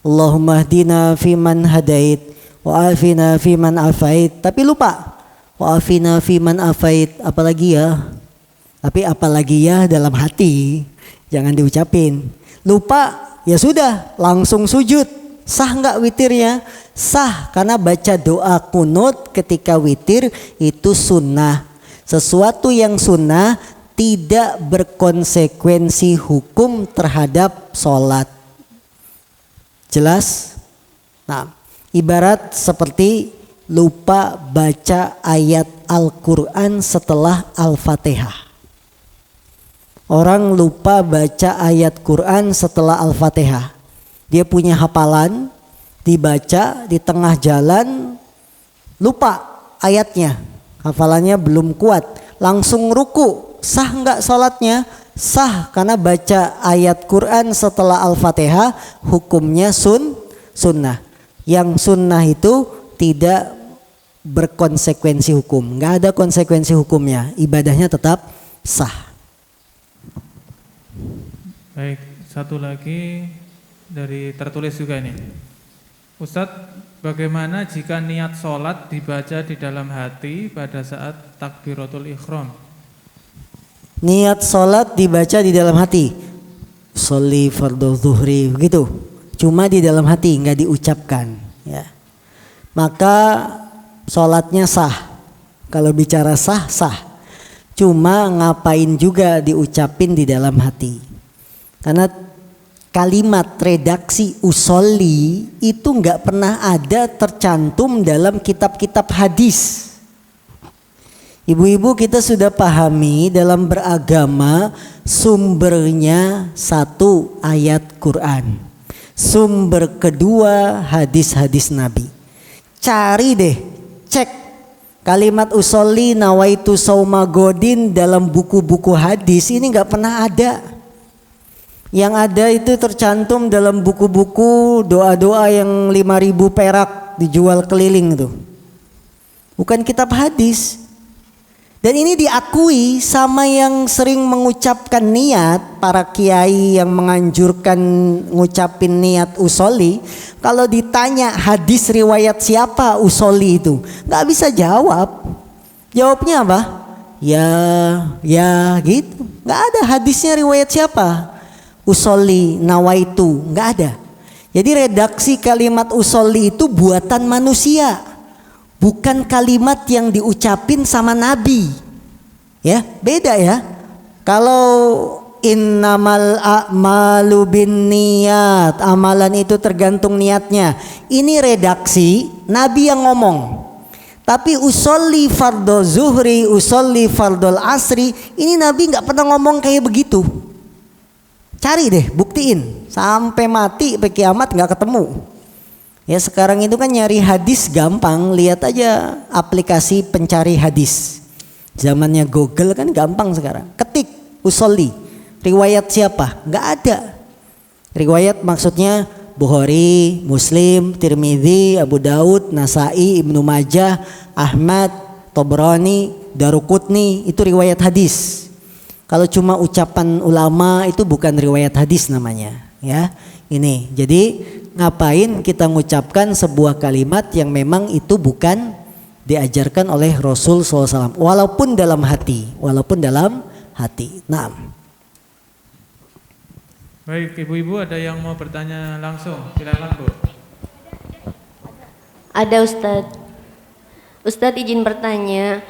Allahumma hdina fiman hadait wa afina fiman afait, tapi lupa wa afina fiman afait, apalagi ya, tapi apalagi ya dalam hati, jangan diucapin. Lupa, ya sudah langsung sujud, Sah nggak witirnya? Sah, karena baca doa kunut ketika witir itu sunnah. Sesuatu yang sunnah tidak berkonsekuensi hukum terhadap sholat. Jelas? Nah, ibarat seperti lupa baca ayat Al-Quran setelah Al-Fatihah. Orang lupa baca ayat Quran setelah Al-Fatihah. Dia punya hafalan, dibaca di tengah jalan, lupa ayatnya. Hafalannya belum kuat, langsung ruku. Sah nggak sholatnya? Sah, karena baca ayat Quran setelah Al-Fatihah hukumnya sunnah. Yang sunnah itu tidak berkonsekuensi hukum, nggak ada konsekuensi hukumnya, ibadahnya tetap sah. Baik, satu lagi dari tertulis juga ini. Ustadz, bagaimana jika niat sholat dibaca di dalam hati pada saat takbiratul ihram? Niat sholat dibaca di dalam hati, sholli fardhu zuhri, begitu. Cuma di dalam hati, nggak diucapkan, ya. Maka sholatnya sah. Kalau bicara sah, sah. Cuma ngapain juga diucapin di dalam hati. Karena kalimat redaksi usolli itu nggak pernah ada tercantum dalam kitab-kitab hadis. Ibu-ibu, kita sudah pahami dalam beragama sumbernya satu ayat Quran. Sumber kedua hadis-hadis Nabi. Cari deh, cek kalimat usolli nawaitu sauma godin dalam buku-buku hadis, ini nggak pernah ada. Yang ada itu tercantum dalam buku-buku doa-doa yang 5.000 perak dijual keliling itu. Bukan kitab hadis. Dan ini diakui sama yang sering mengucapkan niat, para kiai yang menganjurkan ngucapin niat usolli. Kalau ditanya hadis riwayat siapa usolli itu, nggak bisa jawab. Jawabnya apa? Ya gitu. Nggak ada hadisnya riwayat siapa usolli nawaitu, nggak ada. Jadi redaksi kalimat usolli itu buatan manusia, bukan kalimat yang diucapin sama Nabi. Ya, beda ya. Kalau innamal a'malu binniyat, amalan itu tergantung niatnya. Ini redaksi Nabi yang ngomong. Tapi usolli fardhu zuhri, usolli fardhul asri, ini Nabi nggak pernah ngomong kayak begitu. Cari deh, buktiin. Sampai mati, sampai kiamat nggak ketemu. Ya, sekarang itu kan nyari hadis gampang. Lihat aja aplikasi pencari hadis. Zamannya Google kan gampang sekarang. Ketik usolli, riwayat siapa? Nggak ada. Riwayat maksudnya Bukhari, Muslim, Tirmidzi, Abu Daud, Nasai, Ibnu Majah, Ahmad, Tobrani, Daruqutni, itu riwayat hadis. Kalau cuma ucapan ulama itu bukan riwayat hadis namanya, ya. Ini. Jadi ngapain kita mengucapkan sebuah kalimat yang memang itu bukan diajarkan oleh Rasul SAW, walaupun dalam hati, Nah. Baik, ibu-ibu ada yang mau bertanya langsung? Silakan, Bu. Ada, Ustadz. Ustadz izin bertanya,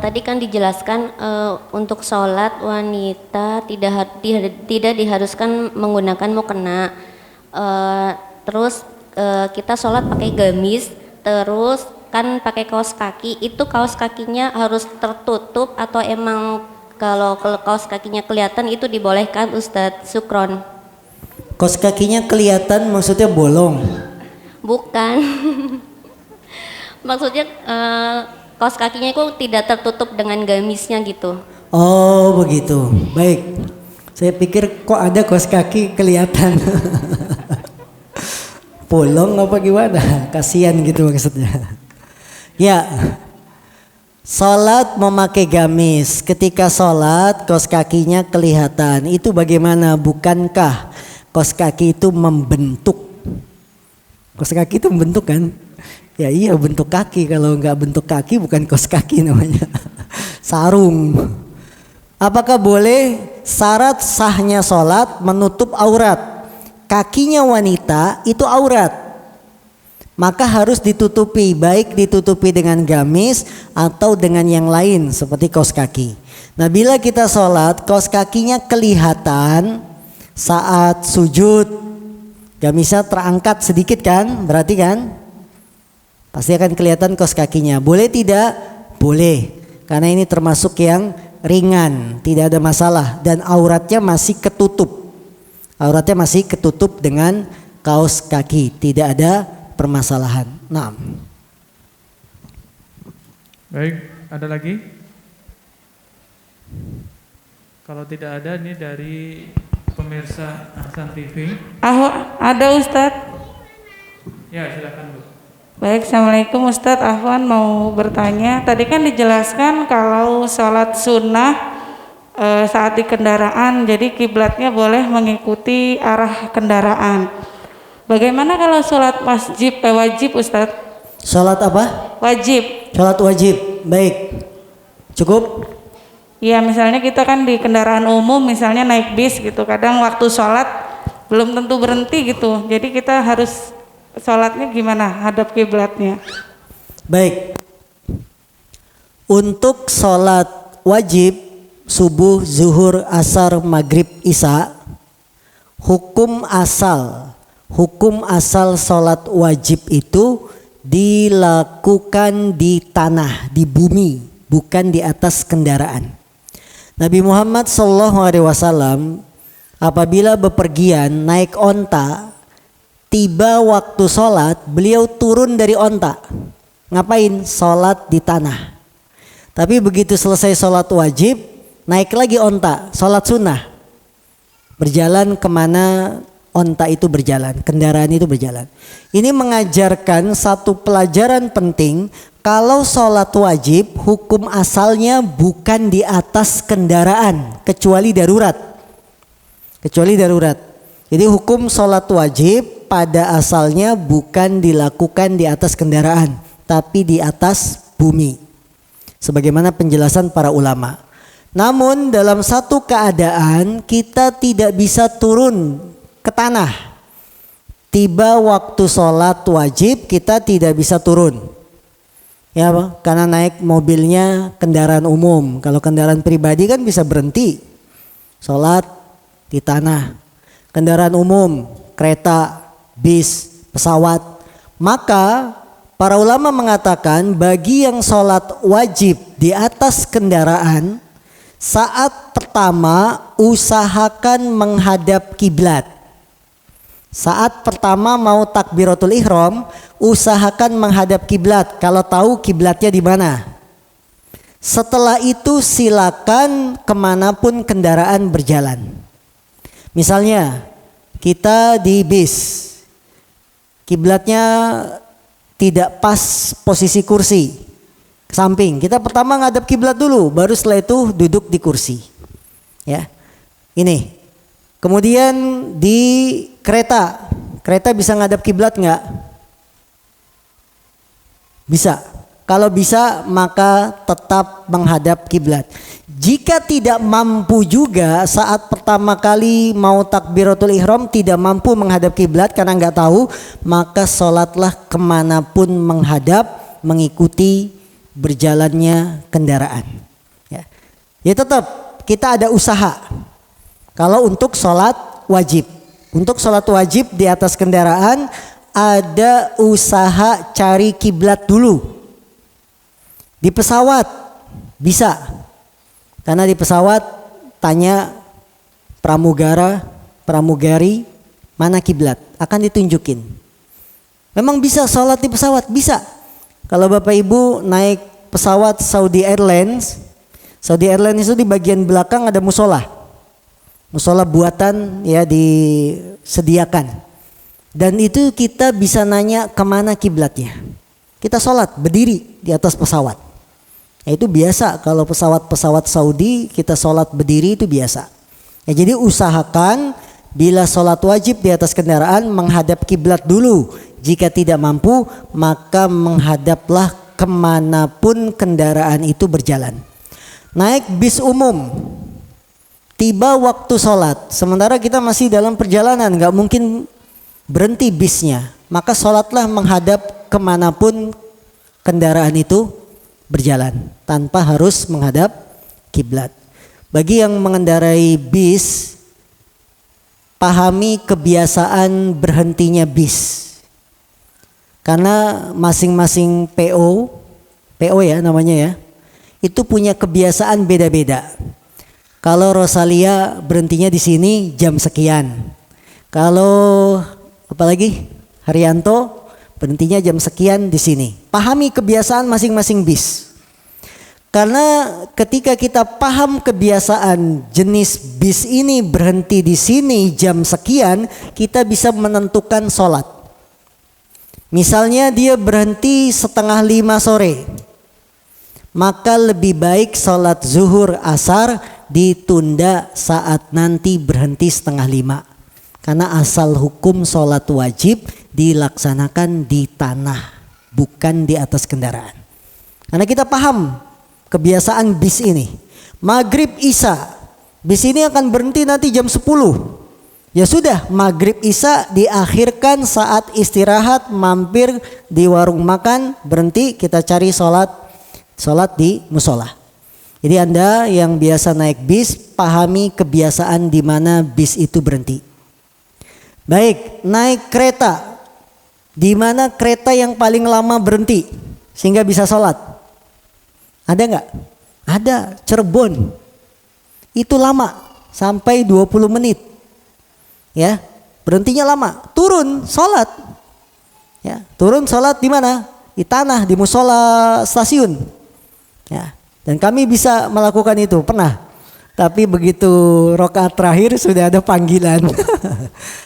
tadi kan dijelaskan untuk sholat wanita tidak diharuskan menggunakan mukena. Terus kita sholat pakai gamis, terus kan pakai kaos kaki. Itu kaos kakinya harus tertutup atau emang kalau kaos kakinya kelihatan itu dibolehkan, Ustadz? Sukron. Kaos kakinya kelihatan maksudnya bolong? Bukan. Maksudnya kaos kakinya itu tidak tertutup dengan gamisnya gitu. Oh begitu, baik. Saya pikir kok ada kaos kaki kelihatan. Bolong apa gimana? Kasihan gitu maksudnya. Ya, salat memakai gamis. Ketika salat kaos kakinya kelihatan. Itu bagaimana? Bukankah kaos kaki itu membentuk? Kaos kaki itu membentuk kan? Ya iya, bentuk kaki. Kalau nggak bentuk kaki bukan kaos kaki namanya. Sarung. Apakah boleh? Syarat sahnya sholat menutup aurat. Kakinya wanita itu aurat. maka harus ditutupi, baik ditutupi dengan gamis atau dengan yang lain seperti kaos kaki. Nah, bila kita sholat kaos kakinya kelihatan saat sujud, gamisnya terangkat sedikit kan, berarti kan pasti akan kelihatan kaos kakinya. Boleh tidak? Boleh, karena ini termasuk yang ringan, tidak ada masalah, dan auratnya masih ketutup. Auratnya masih ketutup dengan kaos kaki, tidak ada permasalahan. Nah. Baik, ada lagi? Kalau tidak ada, ini dari pemirsa Ahsan TV. Ada Ustadz. Ya, silakan Bu. Baik, Assalamualaikum Ustadz. Afwan mau bertanya. Tadi kan dijelaskan kalau sholat sunnah saat di kendaraan, jadi kiblatnya boleh mengikuti arah kendaraan. Bagaimana kalau sholat wajib Ustadz? Sholat apa? Wajib. Sholat wajib. Baik. Cukup? Iya, misalnya kita kan di kendaraan umum, misalnya naik bis gitu. Kadang waktu sholat belum tentu berhenti gitu. Jadi kita harus sholatnya gimana hadap kiblatnya? Baik. Untuk sholat wajib subuh, zuhur, asar, maghrib, isya, hukum asal sholat wajib itu dilakukan di tanah, di bumi, bukan di atas kendaraan. Nabi Muhammad SAW apabila bepergian naik onta, tiba waktu sholat, beliau turun dari onta. Ngapain? Sholat di tanah. Tapi begitu selesai sholat wajib, naik lagi onta, sholat sunnah. Berjalan kemana onta itu berjalan, kendaraan itu berjalan. Ini mengajarkan satu pelajaran penting. Kalau sholat wajib, hukum asalnya bukan di atas kendaraan, kecuali darurat. Kecuali darurat. Jadi hukum sholat wajib pada asalnya bukan dilakukan di atas kendaraan, tapi di atas bumi. Sebagaimana penjelasan para ulama. Namun dalam satu keadaan kita tidak bisa turun ke tanah. Tiba waktu sholat wajib kita tidak bisa turun. Ya, karena naik mobilnya kendaraan umum. Kalau kendaraan pribadi kan bisa berhenti sholat di tanah. Kendaraan umum, kereta, bis, pesawat. Maka para ulama mengatakan bagi yang sholat wajib di atas kendaraan, saat pertama usahakan menghadap kiblat. Saat pertama mau takbiratul ihram, usahakan menghadap kiblat kalau tahu kiblatnya di mana. Setelah itu silakan kemanapun kendaraan berjalan. Misalnya kita di bis, kiblatnya tidak pas posisi kursi, ke samping. Kita pertama ngadap kiblat dulu, baru setelah itu duduk di kursi. Ya, ini. Kemudian di kereta bisa ngadap kiblat nggak? Bisa. Kalau bisa maka tetap menghadap kiblat. Jika tidak mampu juga saat pertama kali mau takbiratul ihram tidak mampu menghadap kiblat karena nggak tahu, maka sholatlah kemanapun menghadap mengikuti berjalannya kendaraan. Ya tetap kita ada usaha. Kalau untuk sholat wajib, di atas kendaraan ada usaha cari kiblat dulu. Di pesawat bisa, karena di pesawat tanya pramugari mana kiblat, akan ditunjukin. Memang bisa sholat di pesawat, bisa. Kalau Bapak Ibu naik pesawat Saudi Airlines itu di bagian belakang ada musola buatan ya disediakan, dan itu kita bisa nanya kemana kiblatnya. Kita sholat berdiri di atas pesawat. Itu biasa kalau pesawat Saudi kita sholat berdiri itu biasa. Ya, jadi usahakan bila sholat wajib di atas kendaraan menghadap kiblat dulu. Jika tidak mampu maka menghadaplah kemanapun kendaraan itu berjalan. Naik bis umum, tiba waktu sholat, sementara kita masih dalam perjalanan, nggak mungkin berhenti bisnya. maka sholatlah menghadap kemanapun kendaraan itu berjalan tanpa harus menghadap kiblat. Bagi yang mengendarai bis, pahami kebiasaan berhentinya bis. Karena masing-masing PO ya namanya ya, itu punya kebiasaan beda-beda. Kalau Rosalia berhentinya di sini jam sekian. Kalau apalagi Haryanto berhentinya jam sekian di sini. Pahami kebiasaan masing-masing bis. Karena ketika kita paham kebiasaan jenis bis ini berhenti di sini jam sekian, kita bisa menentukan sholat. Misalnya dia berhenti 4:30 sore, maka lebih baik sholat zuhur asar ditunda saat nanti berhenti 4:30. Karena asal hukum sholat wajib dilaksanakan di tanah, bukan di atas kendaraan. Karena kita paham kebiasaan bis ini. Maghrib Isya, bis ini akan berhenti nanti jam 10. Ya sudah, maghrib Isya diakhirkan saat istirahat, mampir di warung makan, berhenti, kita cari sholat di musola. Jadi Anda yang biasa naik bis, pahami kebiasaan di mana bis itu berhenti. Baik, naik kereta, di mana kereta yang paling lama berhenti sehingga bisa sholat? Ada nggak? Ada, Cirebon. Itu lama, sampai 20 menit. Ya, berhentinya lama. Turun sholat. Ya, turun sholat di mana? Di tanah, di musola stasiun. Ya, dan kami bisa melakukan itu, pernah. Tapi begitu rakaat terakhir sudah ada panggilan.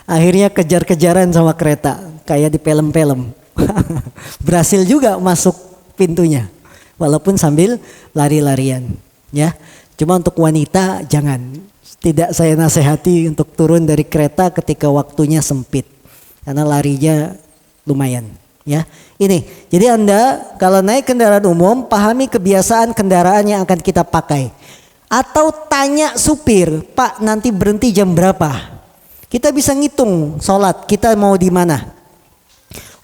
Akhirnya kejar-kejaran sama kereta, kayak di film-film. Berhasil juga masuk pintunya. Walaupun sambil lari-larian, ya. Cuma untuk wanita jangan. Tidak saya nasihati untuk turun dari kereta ketika waktunya sempit, karena larinya lumayan, ya. Ini, jadi Anda kalau naik kendaraan umum, pahami kebiasaan kendaraan yang akan kita pakai. Atau tanya supir, Pak nanti berhenti jam berapa? Kita bisa ngitung sholat, kita mau di mana?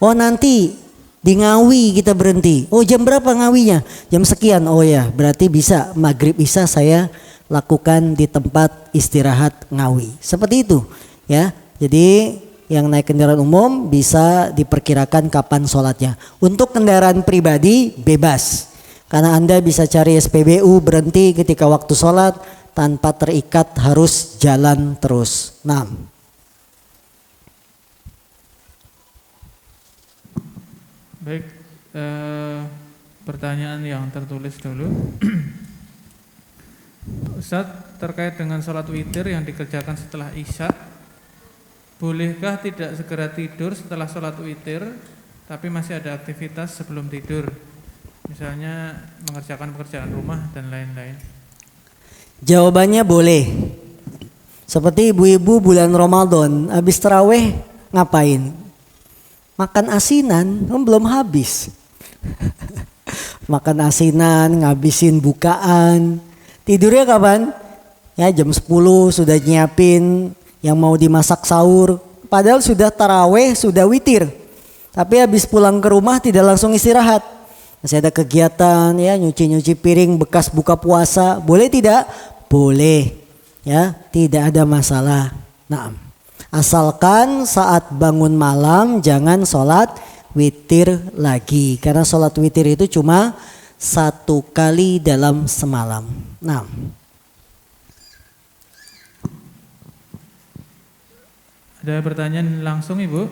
Oh nanti di Ngawi kita berhenti. Oh jam berapa Ngawinya? Jam sekian. Oh ya, berarti bisa maghrib Isya saya lakukan di tempat istirahat Ngawi. Seperti itu, ya. Jadi yang naik kendaraan umum bisa diperkirakan kapan sholatnya. Untuk kendaraan pribadi bebas. Karena Anda bisa cari SPBU berhenti ketika waktu sholat tanpa terikat harus jalan terus. Nah. Baik, pertanyaan yang tertulis dulu. Ustadz, terkait dengan sholat witir yang dikerjakan setelah Isya, bolehkah tidak segera tidur setelah sholat witir tapi masih ada aktivitas sebelum tidur? Misalnya mengerjakan pekerjaan rumah dan lain-lain. Jawabannya boleh. Seperti ibu-ibu bulan Ramadan habis taraweh ngapain? Makan asinan, belum habis. Makan asinan, ngabisin bukaan. Tidurnya kapan? Ya jam 10 sudah nyiapin yang mau dimasak sahur. Padahal sudah taraweh, sudah witir. Tapi habis pulang ke rumah tidak langsung istirahat. Masih ada kegiatan ya, nyuci-nyuci piring bekas buka puasa. Boleh tidak? Boleh. Ya, tidak ada masalah. Nah, asalkan saat bangun malam jangan sholat witir lagi. Karena sholat witir itu cuma 1 kali dalam semalam. Nah. Ada pertanyaan langsung Ibu?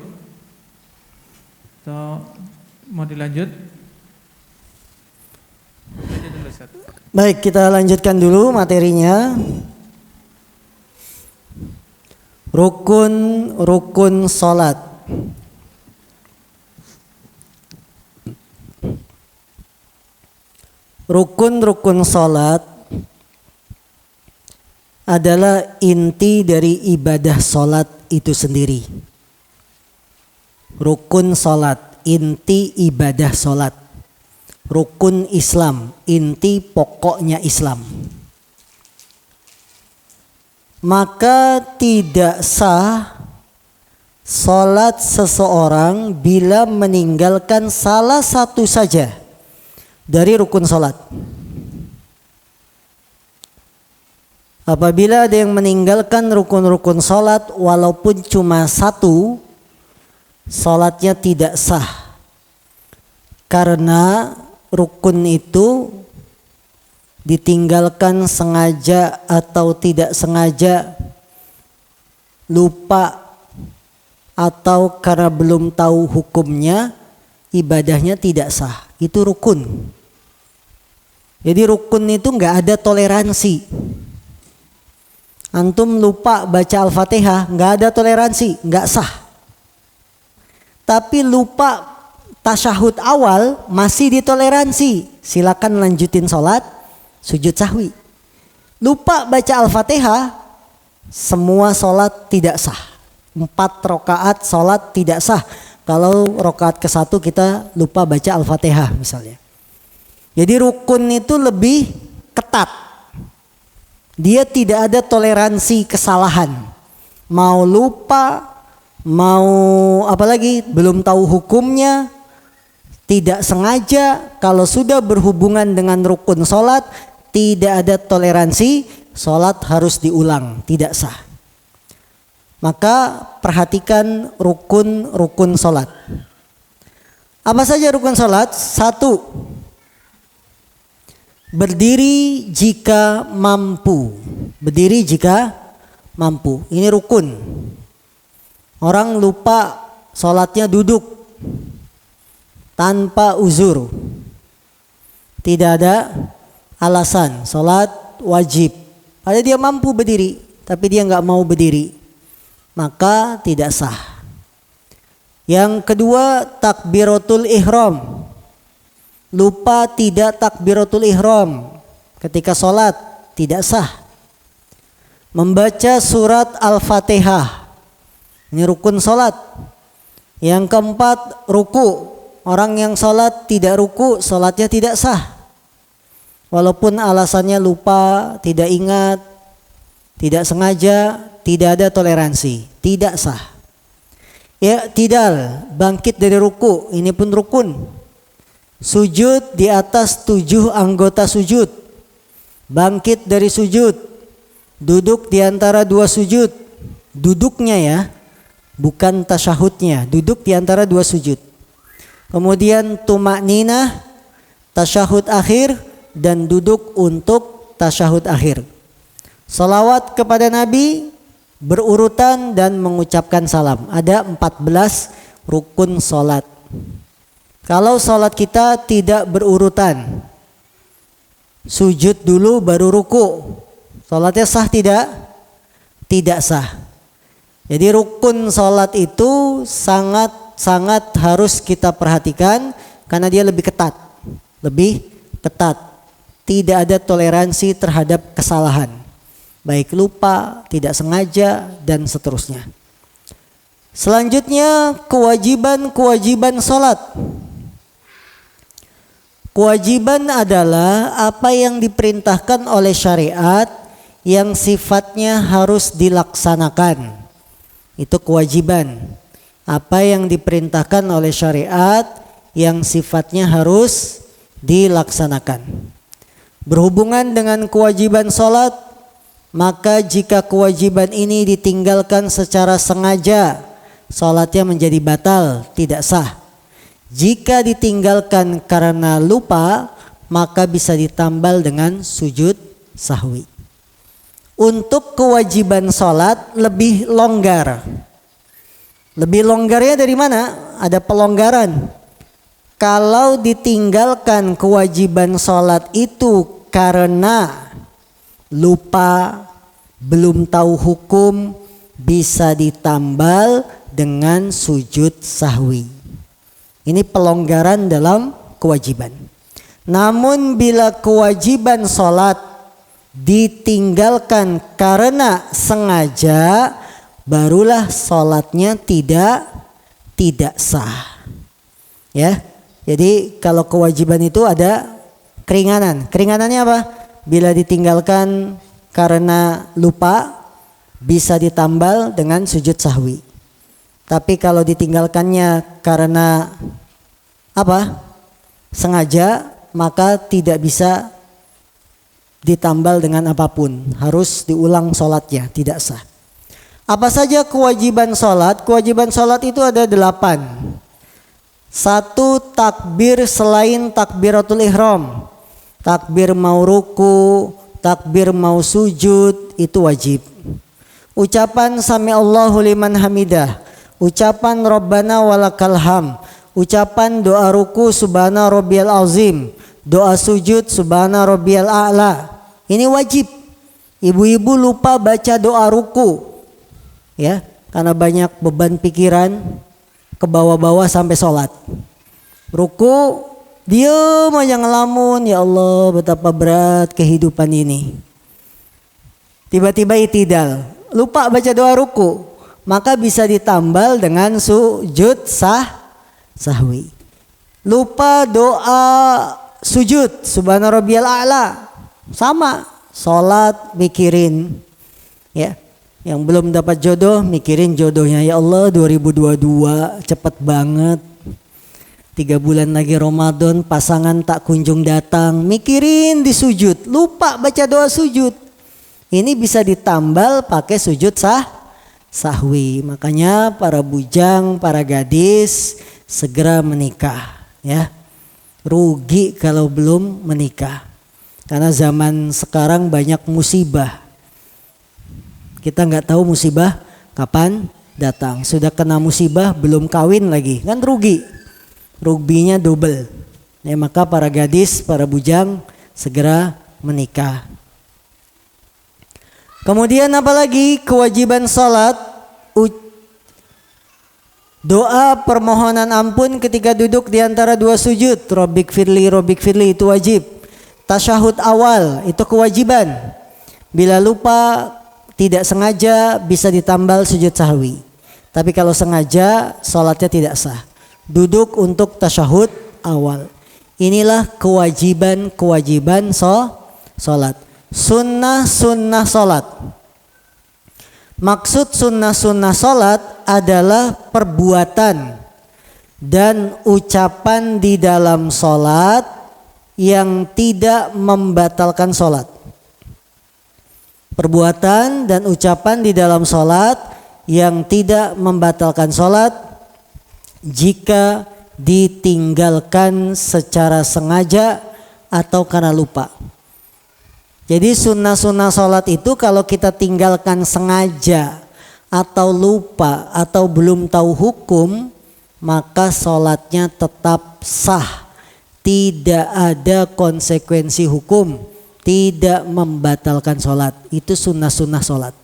Atau mau dilanjut? Baik, kita lanjutkan dulu materinya. Rukun sholat. Rukun sholat adalah inti dari ibadah sholat itu sendiri. Rukun sholat, inti ibadah sholat. Rukun Islam, inti pokoknya Islam. Maka tidak sah Salat seseorang bila meninggalkan salah satu saja dari rukun salat. Apabila ada yang meninggalkan rukun-rukun salat walaupun cuma satu, salatnya tidak sah. Karena rukun itu ditinggalkan sengaja atau tidak sengaja, lupa atau karena belum tahu hukumnya, ibadahnya tidak sah. Itu rukun. Jadi rukun itu nggak ada toleransi. Antum lupa baca Al-Fatihah, nggak ada toleransi, nggak sah. Tapi lupa tasyahud awal masih ditoleransi, silakan lanjutin sholat, sujud sahwi. Lupa baca Al-Fatihah, semua sholat tidak sah. 4 rakaat sholat tidak sah. Kalau rakaat ke-1 kita lupa baca Al-Fatihah misalnya. Jadi rukun itu lebih ketat. Dia tidak ada toleransi kesalahan. Mau lupa, mau apalagi belum tahu hukumnya, tidak sengaja, kalau sudah berhubungan dengan rukun sholat, tidak ada toleransi, sholat harus diulang, tidak sah. Maka perhatikan rukun-rukun sholat. Apa saja rukun sholat? 1. Berdiri jika mampu. Berdiri jika mampu. Ini rukun. Orang lupa sholatnya duduk tanpa uzur. Tidak ada alasan. Sholat wajib. Padahal dia mampu berdiri, tapi dia nggak mau berdiri. Maka tidak sah. Yang kedua, takbiratul ihram. Lupa tidak takbiratul ihram ketika sholat, tidak sah. Membaca surat Al-Fatihah, ini rukun sholat. Yang keempat, ruku. Orang yang sholat tidak ruku, sholatnya tidak sah. Walaupun alasannya lupa, tidak ingat, tidak sengaja, tidak ada toleransi, tidak sah. I'tidal, bangkit dari ruku, ini pun rukun. Sujud di atas 7 anggota sujud. Bangkit dari sujud. Duduk di antara 2 sujud. Duduknya ya, bukan tasyahudnya. Duduk di antara 2 sujud. Kemudian tumakninah, tasyahud akhir, dan duduk untuk tasyahud akhir. Salawat kepada Nabi berurutan dan mengucapkan salam. Ada 14 rukun salat. Kalau sholat kita tidak berurutan, sujud dulu baru ruku, sholatnya sah tidak? Tidak sah. Jadi rukun sholat itu sangat harus kita perhatikan karena dia lebih ketat. Lebih ketat. Tidak ada toleransi terhadap kesalahan. Baik lupa, tidak sengaja, dan seterusnya. Selanjutnya kewajiban sholat. Kewajiban adalah apa yang diperintahkan oleh syariat yang sifatnya harus dilaksanakan. Itu kewajiban. Apa yang diperintahkan oleh syariat yang sifatnya harus dilaksanakan. Berhubungan dengan kewajiban sholat, maka jika kewajiban ini ditinggalkan secara sengaja, sholatnya menjadi batal, tidak sah. Jika ditinggalkan karena lupa, maka bisa ditambal dengan sujud sahwi. Untuk kewajiban sholat lebih longgar. Lebih longgarnya dari mana? Ada pelonggaran. Kalau ditinggalkan kewajiban sholat itu karena lupa, belum tahu hukum, bisa ditambal dengan sujud sahwi. Ini pelonggaran dalam kewajiban. Namun bila kewajiban sholat ditinggalkan karena sengaja, barulah sholatnya tidak sah. Ya, jadi kalau kewajiban itu ada keringanan. Keringanannya apa? Bila ditinggalkan karena lupa, bisa ditambal dengan sujud sahwi. Tapi kalau ditinggalkannya karena apa? Sengaja, maka tidak bisa ditambal dengan apapun. Harus diulang sholatnya, tidak sah. Apa saja kewajiban sholat? Kewajiban sholat itu ada 8. 1, takbir selain takbiratul ihram. Takbir mau ruku, takbir mau sujud, itu wajib. Ucapan sami Allahu liman hamidah, ucapan Rabbana walakal ham, ucapan doa ruku subhana rabbiyal azim, doa sujud subhana rabbiyal a'la. Ini wajib. Ibu-ibu lupa baca doa ruku, ya, karena banyak beban pikiran ke bawah-bawah sampai sholat. Ruku, diam aja ngelamun, ya Allah betapa berat kehidupan ini. Tiba-tiba itidal, lupa baca doa ruku, maka bisa ditambal dengan sujud sahwi. Lupa doa sujud subhana rabbiyal a'la, sama, sholat mikirin, ya. Yang belum dapat jodoh mikirin jodohnya, ya Allah 2022 cepet banget, 3 bulan lagi Ramadan, pasangan tak kunjung datang, mikirin di sujud, lupa baca doa sujud. Ini bisa ditambal pakai sujud sahwi. Makanya para bujang, para gadis segera menikah, ya. Rugi kalau belum menikah, karena zaman sekarang banyak musibah. Kita nggak tahu musibah kapan datang. Sudah kena musibah belum kawin lagi, kan rugi. Ruginya double. Ya, maka para gadis, para bujang segera menikah. Kemudian apalagi kewajiban salat, doa permohonan ampun ketika duduk di antara 2 sujud. Robbik firli itu wajib. Tasyahud awal itu kewajiban. Bila lupa, tidak sengaja, bisa ditambal sujud sahwi. Tapi kalau sengaja, sholatnya tidak sah. Duduk untuk tasyahud awal. Inilah kewajiban sholat. Sunnah sholat. Maksud sunnah sholat adalah perbuatan dan ucapan di dalam sholat yang tidak membatalkan sholat. Perbuatan dan ucapan di dalam sholat yang tidak membatalkan sholat jika ditinggalkan secara sengaja atau karena lupa. Jadi sunnah-sunnah sholat itu kalau kita tinggalkan sengaja atau lupa atau belum tahu hukum, maka sholatnya tetap sah. Tidak ada konsekuensi hukum, tidak membatalkan sholat. Itu sunnah-sunnah sholat.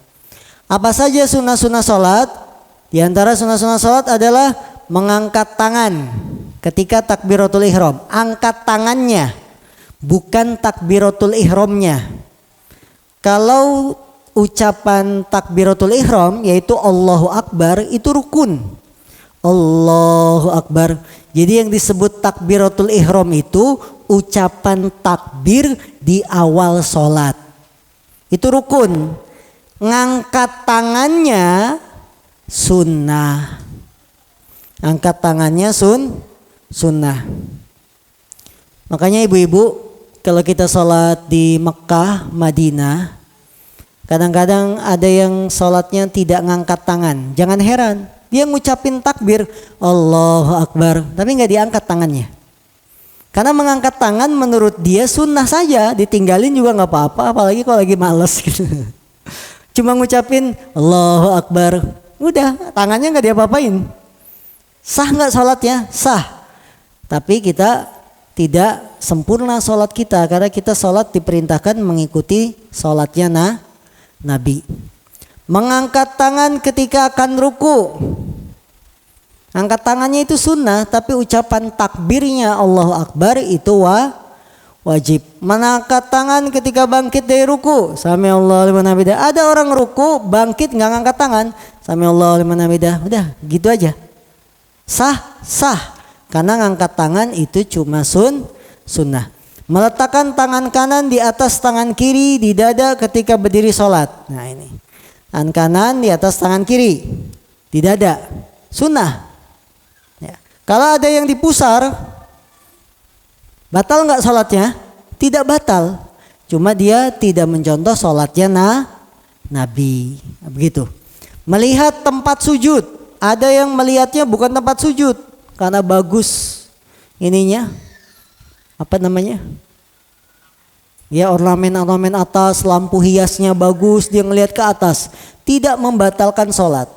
Apa saja sunnah-sunnah sholat? Di antara sunnah-sunnah sholat adalah mengangkat tangan ketika takbiratul ihram. Angkat tangannya, bukan takbiratul ihramnya. Kalau ucapan takbiratul ihram yaitu Allahu Akbar, itu rukun. Allahu Akbar. Jadi yang disebut takbiratul ihram itu ucapan takbir di awal sholat. Itu rukun. Ngangkat tangannya sunnah. Angkat tangannya sunnah. Makanya ibu-ibu, kalau kita sholat di Mekah, Madinah, kadang-kadang ada yang sholatnya tidak ngangkat tangan. Jangan heran, dia ngucapin takbir Allahu Akbar, tapi nggak diangkat tangannya. Karena mengangkat tangan menurut dia sunnah saja, ditinggalin juga nggak apa-apa, apalagi kalau lagi males gitu. Cuma ngucapin Allahu Akbar, udah tangannya nggak diapa-apain. Sah nggak sholatnya? Sah. Tapi kita tidak sempurna sholat kita, karena kita sholat diperintahkan mengikuti sholatnya Nabi. Mengangkat tangan ketika akan ruku. Angkat tangannya itu sunnah, tapi ucapan takbirnya Allahu Akbar itu wajib. Mengangkat tangan ketika bangkit dari ruku. Sami Allahu liman hamidah. Ada orang ruku bangkit nggak ngangkat tangan. Sami Allahu liman hamidah. Udah gitu aja. Sah. Karena ngangkat tangan itu cuma sunnah. Meletakkan tangan kanan di atas tangan kiri di dada ketika berdiri sholat. Nah ini. Tangan kanan di atas tangan kiri di dada, sunnah. Ya. Kalau ada yang dipusar, batal nggak sholatnya? Tidak batal. Cuma dia tidak mencontoh sholatnya Nabi. Begitu. Melihat tempat sujud. Ada yang melihatnya bukan tempat sujud. Karena bagus ininya. Apa namanya? Ya, ornamen-ornamen atas, lampu hiasnya bagus, dia ngelihat ke atas. Tidak membatalkan sholat.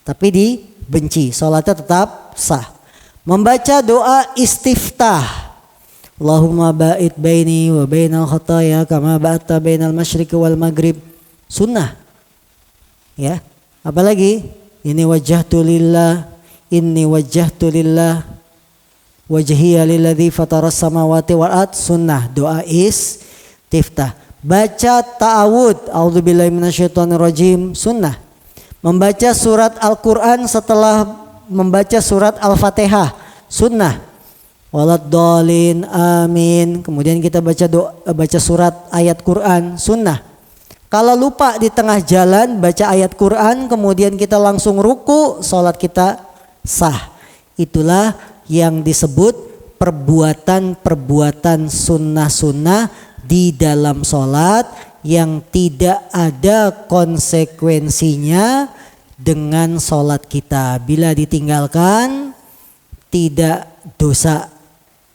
Tapi dibenci. Sholatnya tetap sah. Membaca doa istiftah. Allahumma ba'id baini wa bainal khataya kama ba'adta bainal masyriqi wal maghrib. Sunnah. Ya. Apalagi ini wajjahtu lillah, inni wajjahtu lillah wajhiya lilladzi fataras samawati wal ard. Sunnah. Doa istiftah. Baca ta'awud, a'udzubillahi minasyaitonir rajim. Sunnah. Membaca surat Al-Qur'an setelah membaca surat Al-Fatihah. Sunnah. Waladdallin amin. Kemudian kita baca surat ayat Quran, sunnah. Kalau lupa di tengah jalan baca ayat Quran kemudian kita langsung ruku, salat kita sah. Itulah yang disebut perbuatan-perbuatan sunnah-sunnah di dalam salat yang tidak ada konsekuensinya dengan salat kita. Bila ditinggalkan tidak dosa,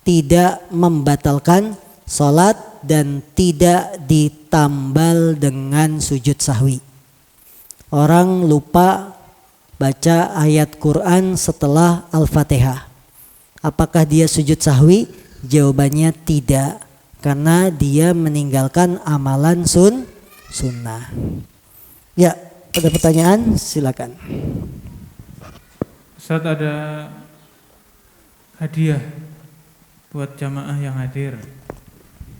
tidak membatalkan sholat dan tidak ditambal dengan sujud sahwi. Orang lupa baca ayat Quran setelah Al-Fatihah. Apakah dia sujud sahwi? Jawabannya tidak, karena dia meninggalkan amalan sunnah. Ya, ada pertanyaan? Silakan. Ustaz, ada hadiah buat jamaah yang hadir,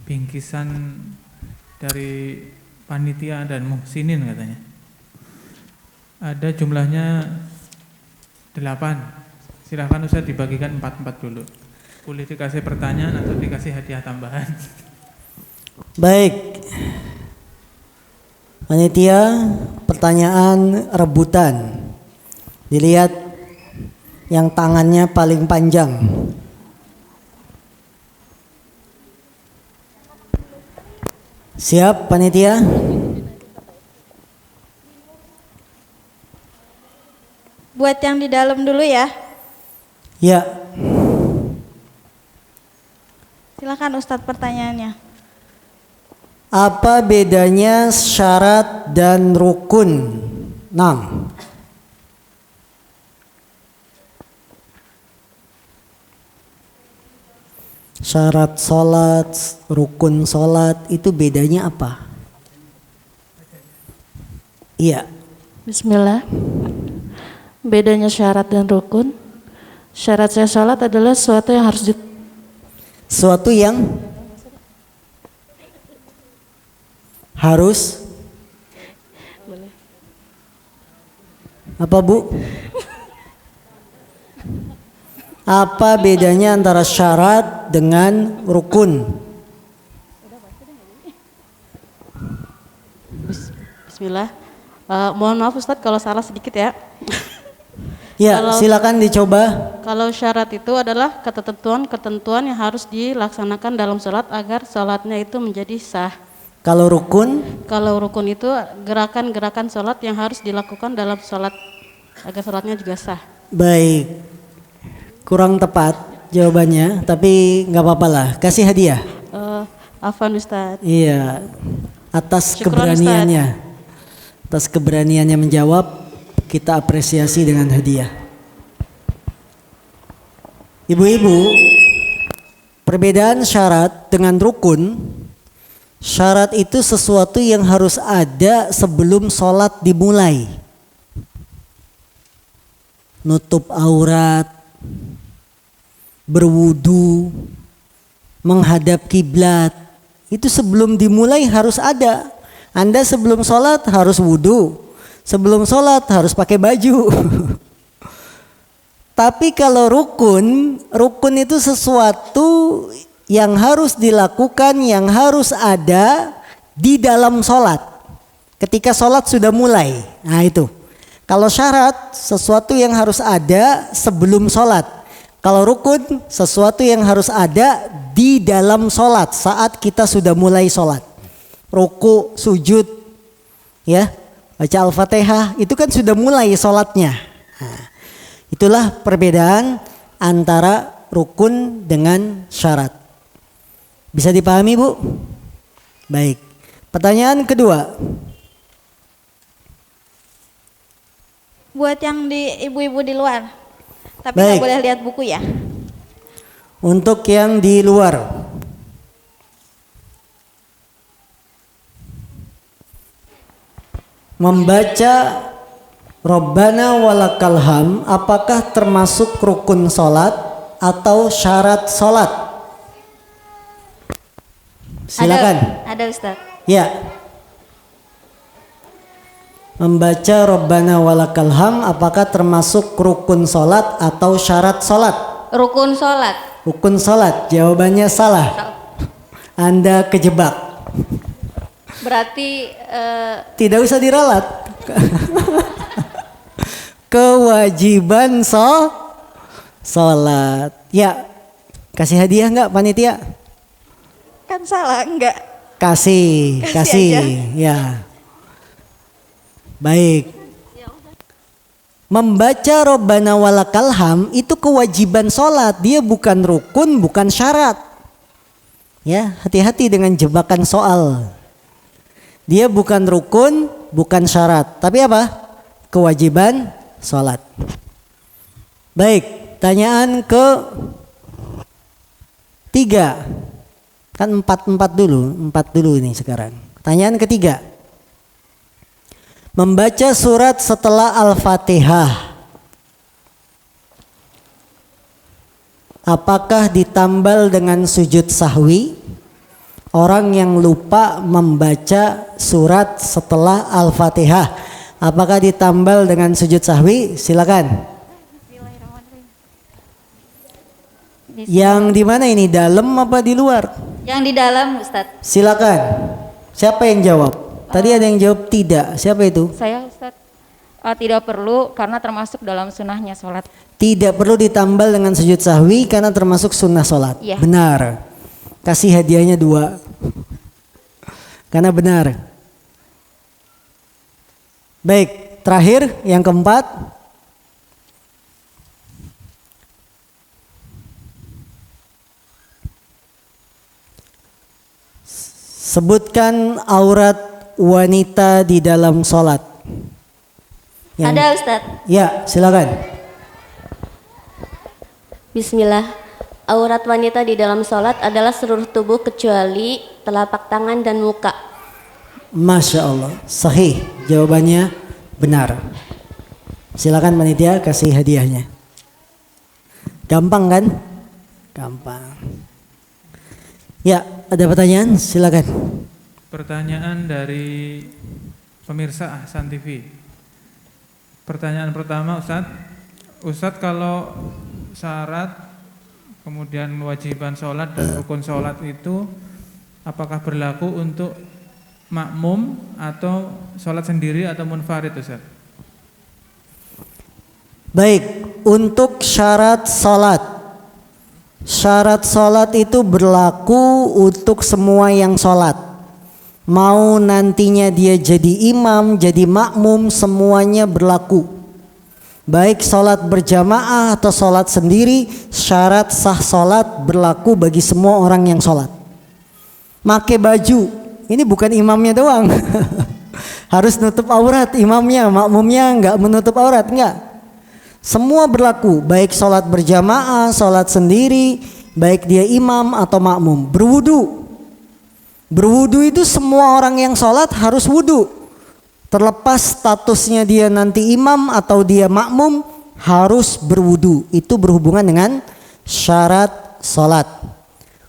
bingkisan dari panitia dan muhsinin katanya. Ada jumlahnya 8. Silahkan Ustaz dibagikan 4 dulu. Boleh dikasih pertanyaan atau dikasih hadiah tambahan. Baik. Panitia, pertanyaan rebutan. Dilihat yang tangannya paling panjang. Siap panitia? Buat yang di dalam dulu ya. Ya. Silakan Ustadz pertanyaannya. Apa bedanya syarat dan rukun? 6. Syarat sholat, rukun sholat itu bedanya apa? Iya. Bismillah. Bedanya syarat dan rukun. Syarat saya sholat adalah sesuatu yang harus Suatu yang harus apa, Bu? Apa bedanya antara syarat dengan rukun? Bismillah. Mohon maaf Ustadz kalau salah sedikit ya. Ya, silakan dicoba. Kalau syarat itu adalah ketentuan yang harus dilaksanakan dalam sholat agar sholatnya itu menjadi sah. Kalau rukun? Kalau rukun itu gerakan-gerakan sholat yang harus dilakukan dalam sholat agar sholatnya juga sah. Baik. Kurang tepat jawabannya, tapi nggak apa-apa lah. Kasih hadiah. Afwan Ustadz. Iya. Atas Syukron, keberaniannya. Atas keberaniannya menjawab, kita apresiasi dengan hadiah. Ibu-ibu, perbedaan syarat dengan rukun. Syarat itu sesuatu yang harus ada sebelum sholat dimulai. Nutup aurat, berwudu, menghadap kiblat, itu sebelum dimulai harus ada. Anda sebelum sholat harus wudu, sebelum sholat harus pakai baju. Tapi kalau rukun itu sesuatu yang harus dilakukan, yang harus ada di dalam sholat. Ketika sholat sudah mulai, nah itu. Kalau syarat, sesuatu yang harus ada sebelum sholat. Kalau rukun, sesuatu yang harus ada di dalam sholat saat kita sudah mulai sholat. Ruku, sujud, ya, baca Al-Fatihah, itu kan sudah mulai sholatnya. Nah, itulah perbedaan antara rukun dengan syarat. Bisa dipahami, Bu? Baik. Pertanyaan kedua. Buat yang di ibu-ibu di luar, tapi Baik. nggak boleh lihat buku ya. Untuk yang di luar. Membaca Rabbana walakal ham apakah termasuk rukun salat atau syarat salat? Silakan. Ada Ustaz. Ya. Membaca Rabbana walakal ham apakah termasuk rukun salat atau syarat salat? Rukun sholat. Rukun salat. Jawabannya salah. Anda kejebak. Berarti Tidak usah diralat. Kewajiban sholat. Ya, kasih hadiah nggak panitia? Kan salah enggak? Kasih. Kasih aja. Ya. Baik. Membaca Rabbana walakal ham itu kewajiban sholat. Dia bukan rukun, bukan syarat. Ya, hati-hati dengan jebakan soal. Dia bukan rukun, bukan syarat. Tapi apa? Kewajiban sholat. Baik, tanyaan ke 3. Kan 4 dulu, 4 dulu ini sekarang. Tanyaan ketiga. Membaca surat setelah Al-Fatihah, apakah ditambal dengan sujud sahwi? Orang yang lupa membaca surat setelah Al-Fatihah, apakah ditambal dengan sujud sahwi? Silakan. Yang di mana ini? Dalam apa di luar? yang di dalam Ustaz. Silakan. Siapa yang jawab? Tadi ada yang jawab tidak. Siapa itu? Saya Ustaz, tidak perlu karena termasuk dalam sunnahnya sholat. Tidak perlu ditambal dengan sujud sahwi karena termasuk sunnah sholat. Iya. Benar. Kasih hadiahnya 2. Karena benar. Baik, terakhir yang keempat. Sebutkan aurat wanita di dalam sholat. Ada Ustaz. Ya, silakan. Bismillah. Aurat wanita di dalam sholat adalah seluruh tubuh kecuali telapak tangan dan muka. Masya Allah, sahih. Jawabannya benar. Silakan panitia kasih hadiahnya. Gampang kan? Gampang. Ya, ada pertanyaan? Silakan. Pertanyaan dari pemirsa Ahsan TV. Pertanyaan pertama Ustadz, kalau syarat kemudian kewajiban sholat dan rukun sholat itu apakah berlaku untuk makmum atau sholat sendiri atau munfarid Ustadz? Baik, untuk syarat sholat. Syarat sholat itu berlaku untuk semua yang sholat. Mau nantinya dia jadi imam, jadi makmum, semuanya berlaku. Baik sholat berjamaah atau sholat sendiri, syarat sah sholat berlaku bagi semua orang yang sholat. Make baju, ini bukan imamnya doang. Harus nutup aurat imamnya, makmumnya enggak menutup aurat, enggak. Semua berlaku, baik sholat berjamaah, sholat sendiri, baik dia imam atau makmum. Berwudu. Berwudu itu semua orang yang sholat harus wudu. Terlepas statusnya dia nanti imam atau dia makmum, harus berwudu. Itu berhubungan dengan syarat sholat.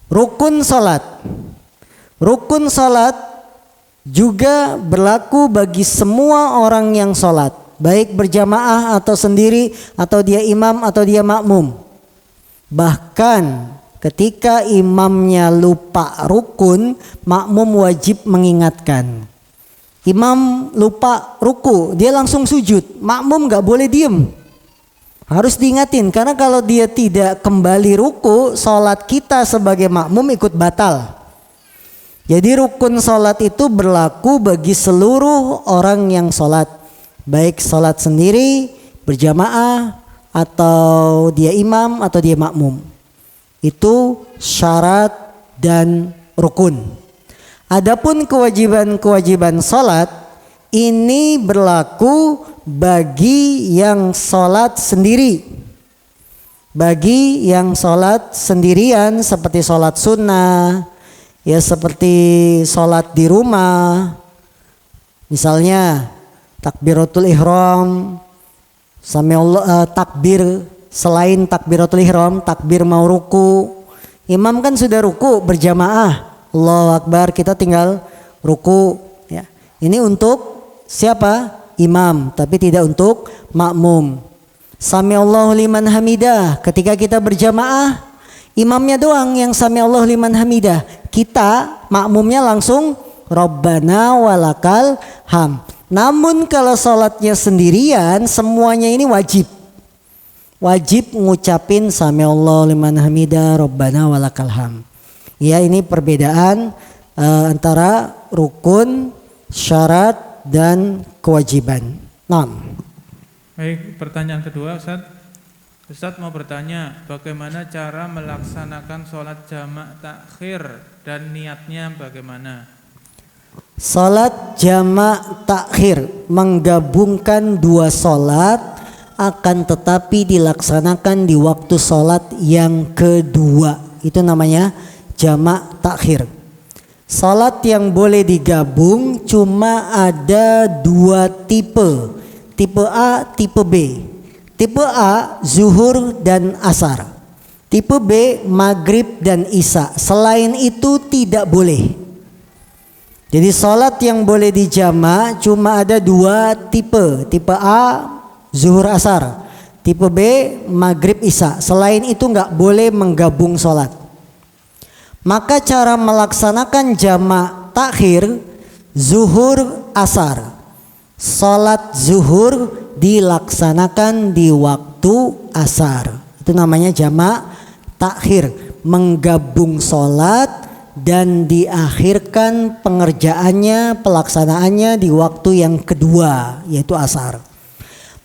Rukun sholat. Rukun sholat juga berlaku bagi semua orang yang sholat. Baik berjamaah atau sendiri, atau dia imam atau dia makmum. Bahkan ketika imamnya lupa rukun, makmum wajib mengingatkan. Imam lupa ruku, dia langsung sujud. Makmum nggak boleh diem, harus diingatin. Karena kalau dia tidak kembali ruku, sholat kita sebagai makmum ikut batal. Jadi rukun sholat itu berlaku bagi seluruh orang yang sholat, baik sholat sendiri, berjamaah, atau dia imam atau dia makmum. Itu syarat dan rukun. Adapun kewajiban-kewajiban sholat ini berlaku bagi yang sholat sendiri. Bagi yang sholat sendirian seperti sholat sunnah, ya seperti sholat di rumah. Misalnya takbiratul ihram, takbir selain takbiratul ihram, takbir mau ruku. Imam kan sudah ruku berjamaah, Allahu Akbar, kita tinggal ruku ya. Ini untuk siapa? Imam, tapi tidak untuk makmum. Samiallahu liman hamidah, ketika kita berjamaah imamnya doang yang samiallahu liman hamidah, kita makmumnya langsung Rabbana walakal ham. Namun kalau sholatnya sendirian, semuanya ini wajib ngucapin samiallahu liman hamidah Rabbana walakal ham. Ya, ini perbedaan antara rukun, syarat, dan kewajiban. Baik, pertanyaan kedua, Ustaz. Ustaz mau bertanya, bagaimana cara melaksanakan sholat jamak takhir dan niatnya bagaimana? Sholat jamak takhir menggabungkan dua sholat, akan tetapi dilaksanakan di waktu sholat yang kedua. Itu namanya jamak takhir. Salat yang boleh digabung cuma ada dua tipe. Tipe A, tipe B. Tipe A zuhur dan asar. Tipe B maghrib dan isya. Selain itu tidak boleh. Jadi salat yang boleh dijamak cuma ada dua tipe. Tipe A zuhur asar. Tipe B maghrib isya. Selain itu nggak boleh menggabung salat. Maka cara melaksanakan jamak takhir zuhur asar. Salat zuhur dilaksanakan di waktu asar. Itu namanya jamak takhir, menggabung salat dan diakhirkan pengerjaannya, pelaksanaannya di waktu yang kedua, yaitu asar.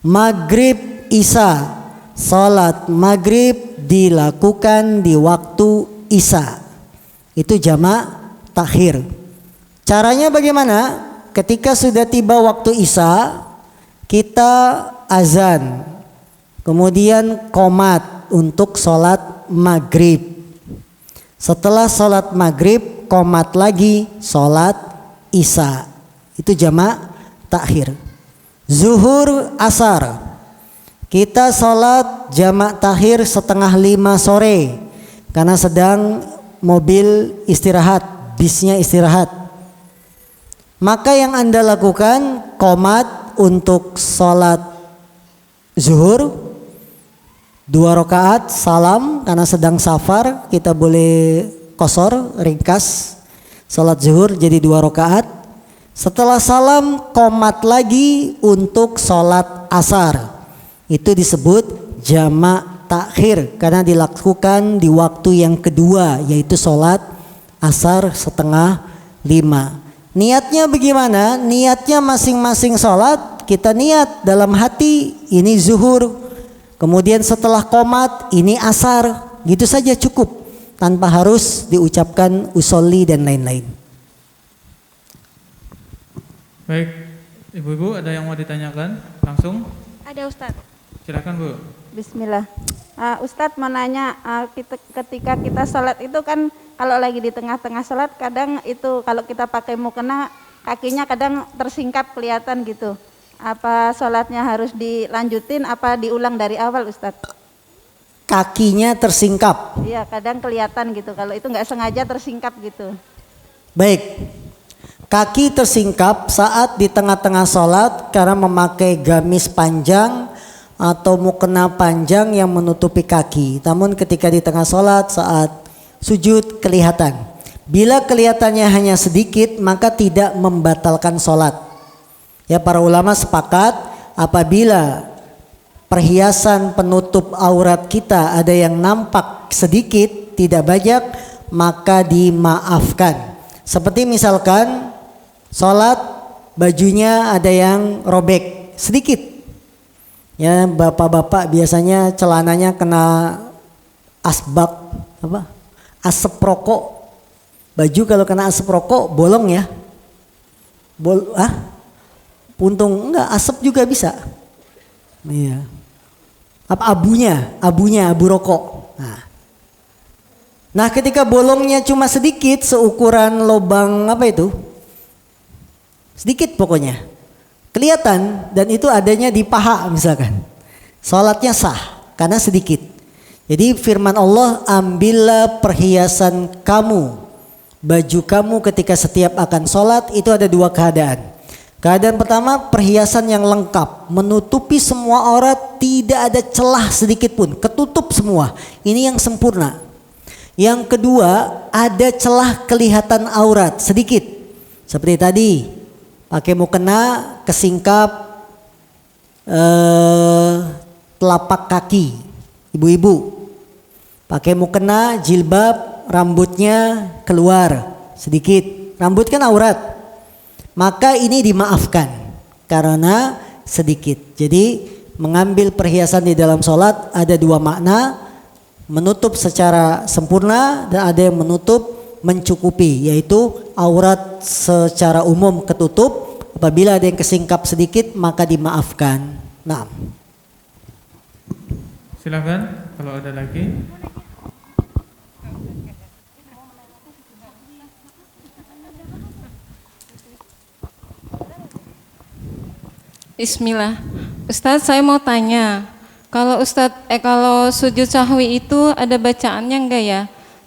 Maghrib isya, salat maghrib dilakukan di waktu isya. Itu jamak takhir. Caranya bagaimana? Ketika sudah tiba waktu isya, kita azan, kemudian qomat untuk sholat maghrib. Setelah sholat maghrib, qomat lagi sholat isya. Itu jamak takhir. Zuhur asar, kita sholat jamak takhir 4:30 sore karena sedang mobil istirahat, bisnya istirahat. Maka yang Anda lakukan qomat untuk sholat zuhur 2 rakaat salam, karena sedang safar kita boleh qasar, ringkas sholat zuhur jadi 2 rakaat. Setelah salam qomat lagi untuk sholat asar. Itu disebut jamak takhir karena dilakukan di waktu yang kedua, yaitu sholat asar 4:30. Niatnya bagaimana? Niatnya masing-masing sholat kita niat dalam hati ini zuhur, kemudian setelah qomat ini asar, gitu saja cukup tanpa harus diucapkan usolli dan lain-lain. Baik, ibu-ibu ada yang mau ditanyakan langsung? Ada Ustadz. Silakan Bu. Bismillah. Ustadz mau nanya, ketika kita sholat itu kan kalau lagi di tengah-tengah sholat kadang itu kalau kita pakai mukena kakinya kadang tersingkap kelihatan gitu. Apa sholatnya harus dilanjutin apa diulang dari awal Ustadz? Kakinya tersingkap. Iya kadang kelihatan gitu kalau itu nggak sengaja tersingkap gitu. Baik. Kaki tersingkap saat di tengah-tengah sholat karena memakai gamis panjang atau mukena panjang yang menutupi kaki. Namun ketika di tengah sholat saat sujud kelihatan. Bila kelihatannya hanya sedikit maka tidak membatalkan sholat. Ya, para ulama sepakat apabila perhiasan penutup aurat kita ada yang nampak sedikit, tidak banyak, maka dimaafkan. Seperti misalkan sholat bajunya ada yang robek sedikit. Ya, bapak-bapak biasanya celananya kena asbak, asap rokok. Baju kalau kena asap rokok bolong ya. Puntung enggak, asap juga bisa. Iya. Abunya, abu rokok. Nah, ketika bolongnya cuma sedikit, seukuran lubang sedikit pokoknya, kelihatan, dan itu adanya di paha misalkan, sholatnya sah karena sedikit. Jadi firman Allah, ambillah perhiasan kamu, baju kamu ketika setiap akan sholat. Itu ada dua keadaan. Keadaan pertama, perhiasan yang lengkap, menutupi semua aurat, tidak ada celah sedikit pun, ketutup semua. Ini yang sempurna. Yang kedua, ada celah kelihatan aurat sedikit. Seperti tadi, pakai mukena kesingkap telapak kaki ibu-ibu. Pakai mukena jilbab, rambutnya keluar sedikit. Rambut kan aurat. Maka ini dimaafkan karena sedikit. Jadi mengambil perhiasan di dalam sholat ada dua makna, menutup secara sempurna dan ada yang menutup mencukupi, yaitu aurat secara umum ketutup. Apabila ada yang kesingkap sedikit maka dimaafkan. Nah, silakan kalau ada lagi. Bismillah. Ustadz, saya mau tanya, kalau sujud sahwi itu ada bacaannya enggak ya?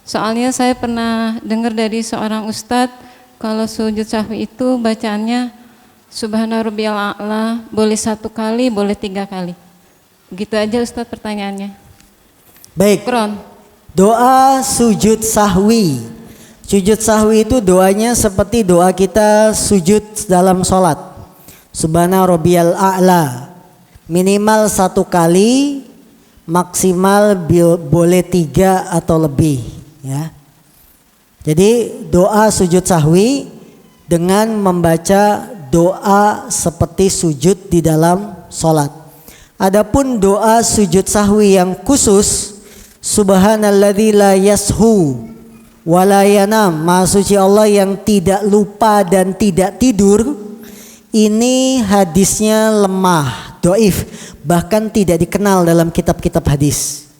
Soalnya saya pernah dengar dari seorang ustadz, kalau sujud sahwi itu bacaannya Subhana rabbiyal a'la, boleh 1 kali, boleh 3 kali. Gitu aja Ustadz pertanyaannya. baik. Kron. Doa sujud sahwi. Sujud sahwi itu doanya seperti doa kita sujud dalam sholat. Subhana rabbiyal a'la, minimal 1 kali, maksimal boleh 3 atau lebih ya. Jadi doa sujud sahwi dengan membaca doa seperti sujud di dalam sholat. Adapun doa sujud sahwi yang khusus, subhanalladzi la yashu wa la yanam, Maha suci Allah yang tidak lupa dan tidak tidur. Ini hadisnya lemah, doif, bahkan tidak dikenal dalam kitab-kitab hadis.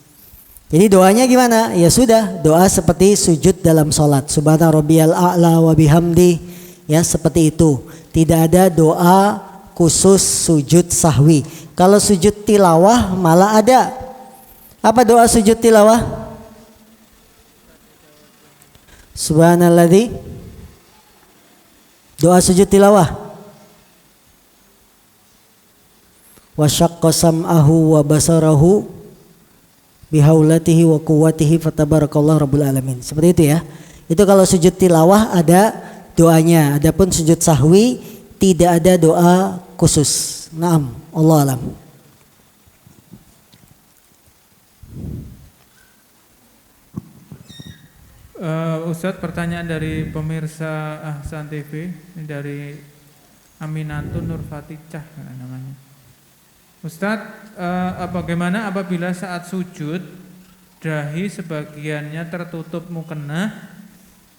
Jadi doanya gimana? Ya sudah, doa seperti sujud dalam sholat. Subhana rabbiyal a'la wa bihamdi, ya seperti itu. Tidak ada doa khusus sujud sahwi. Kalau sujud tilawah malah ada. Apa doa sujud tilawah? Subhanalladzi. Doa sujud tilawah. Wa syaqqa sam'ahu wa basarahu bihaulatihi wa quwwatihi fatabarakallahu rabbul alamin. Seperti itu ya. Itu kalau sujud tilawah ada doanya. Adapun sujud sahwi tidak ada doa khusus. Naam, Allah alam. Ustadz, pertanyaan dari pemirsa Ahsan TV, ini dari Aminatun Nurfatijah namanya. Ustadz, bagaimana apabila saat sujud dahi sebagiannya tertutup mukena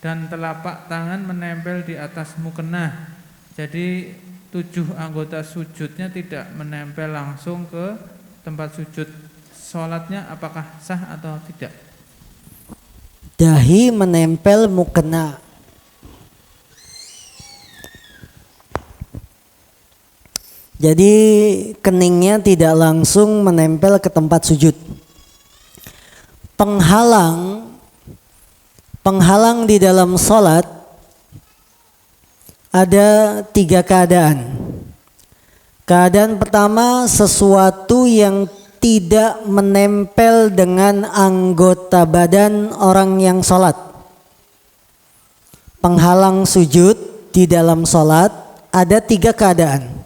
dan telapak tangan menempel di atas mukena, jadi 7 anggota sujudnya tidak menempel langsung ke tempat sujud, sholatnya apakah sah atau tidak? Dahi menempel mukena. Jadi keningnya tidak langsung menempel ke tempat sujud. Penghalang di dalam sholat ada 3 keadaan. Keadaan pertama, sesuatu yang tidak menempel dengan anggota badan orang yang sholat. Penghalang sujud di dalam sholat ada 3 keadaan.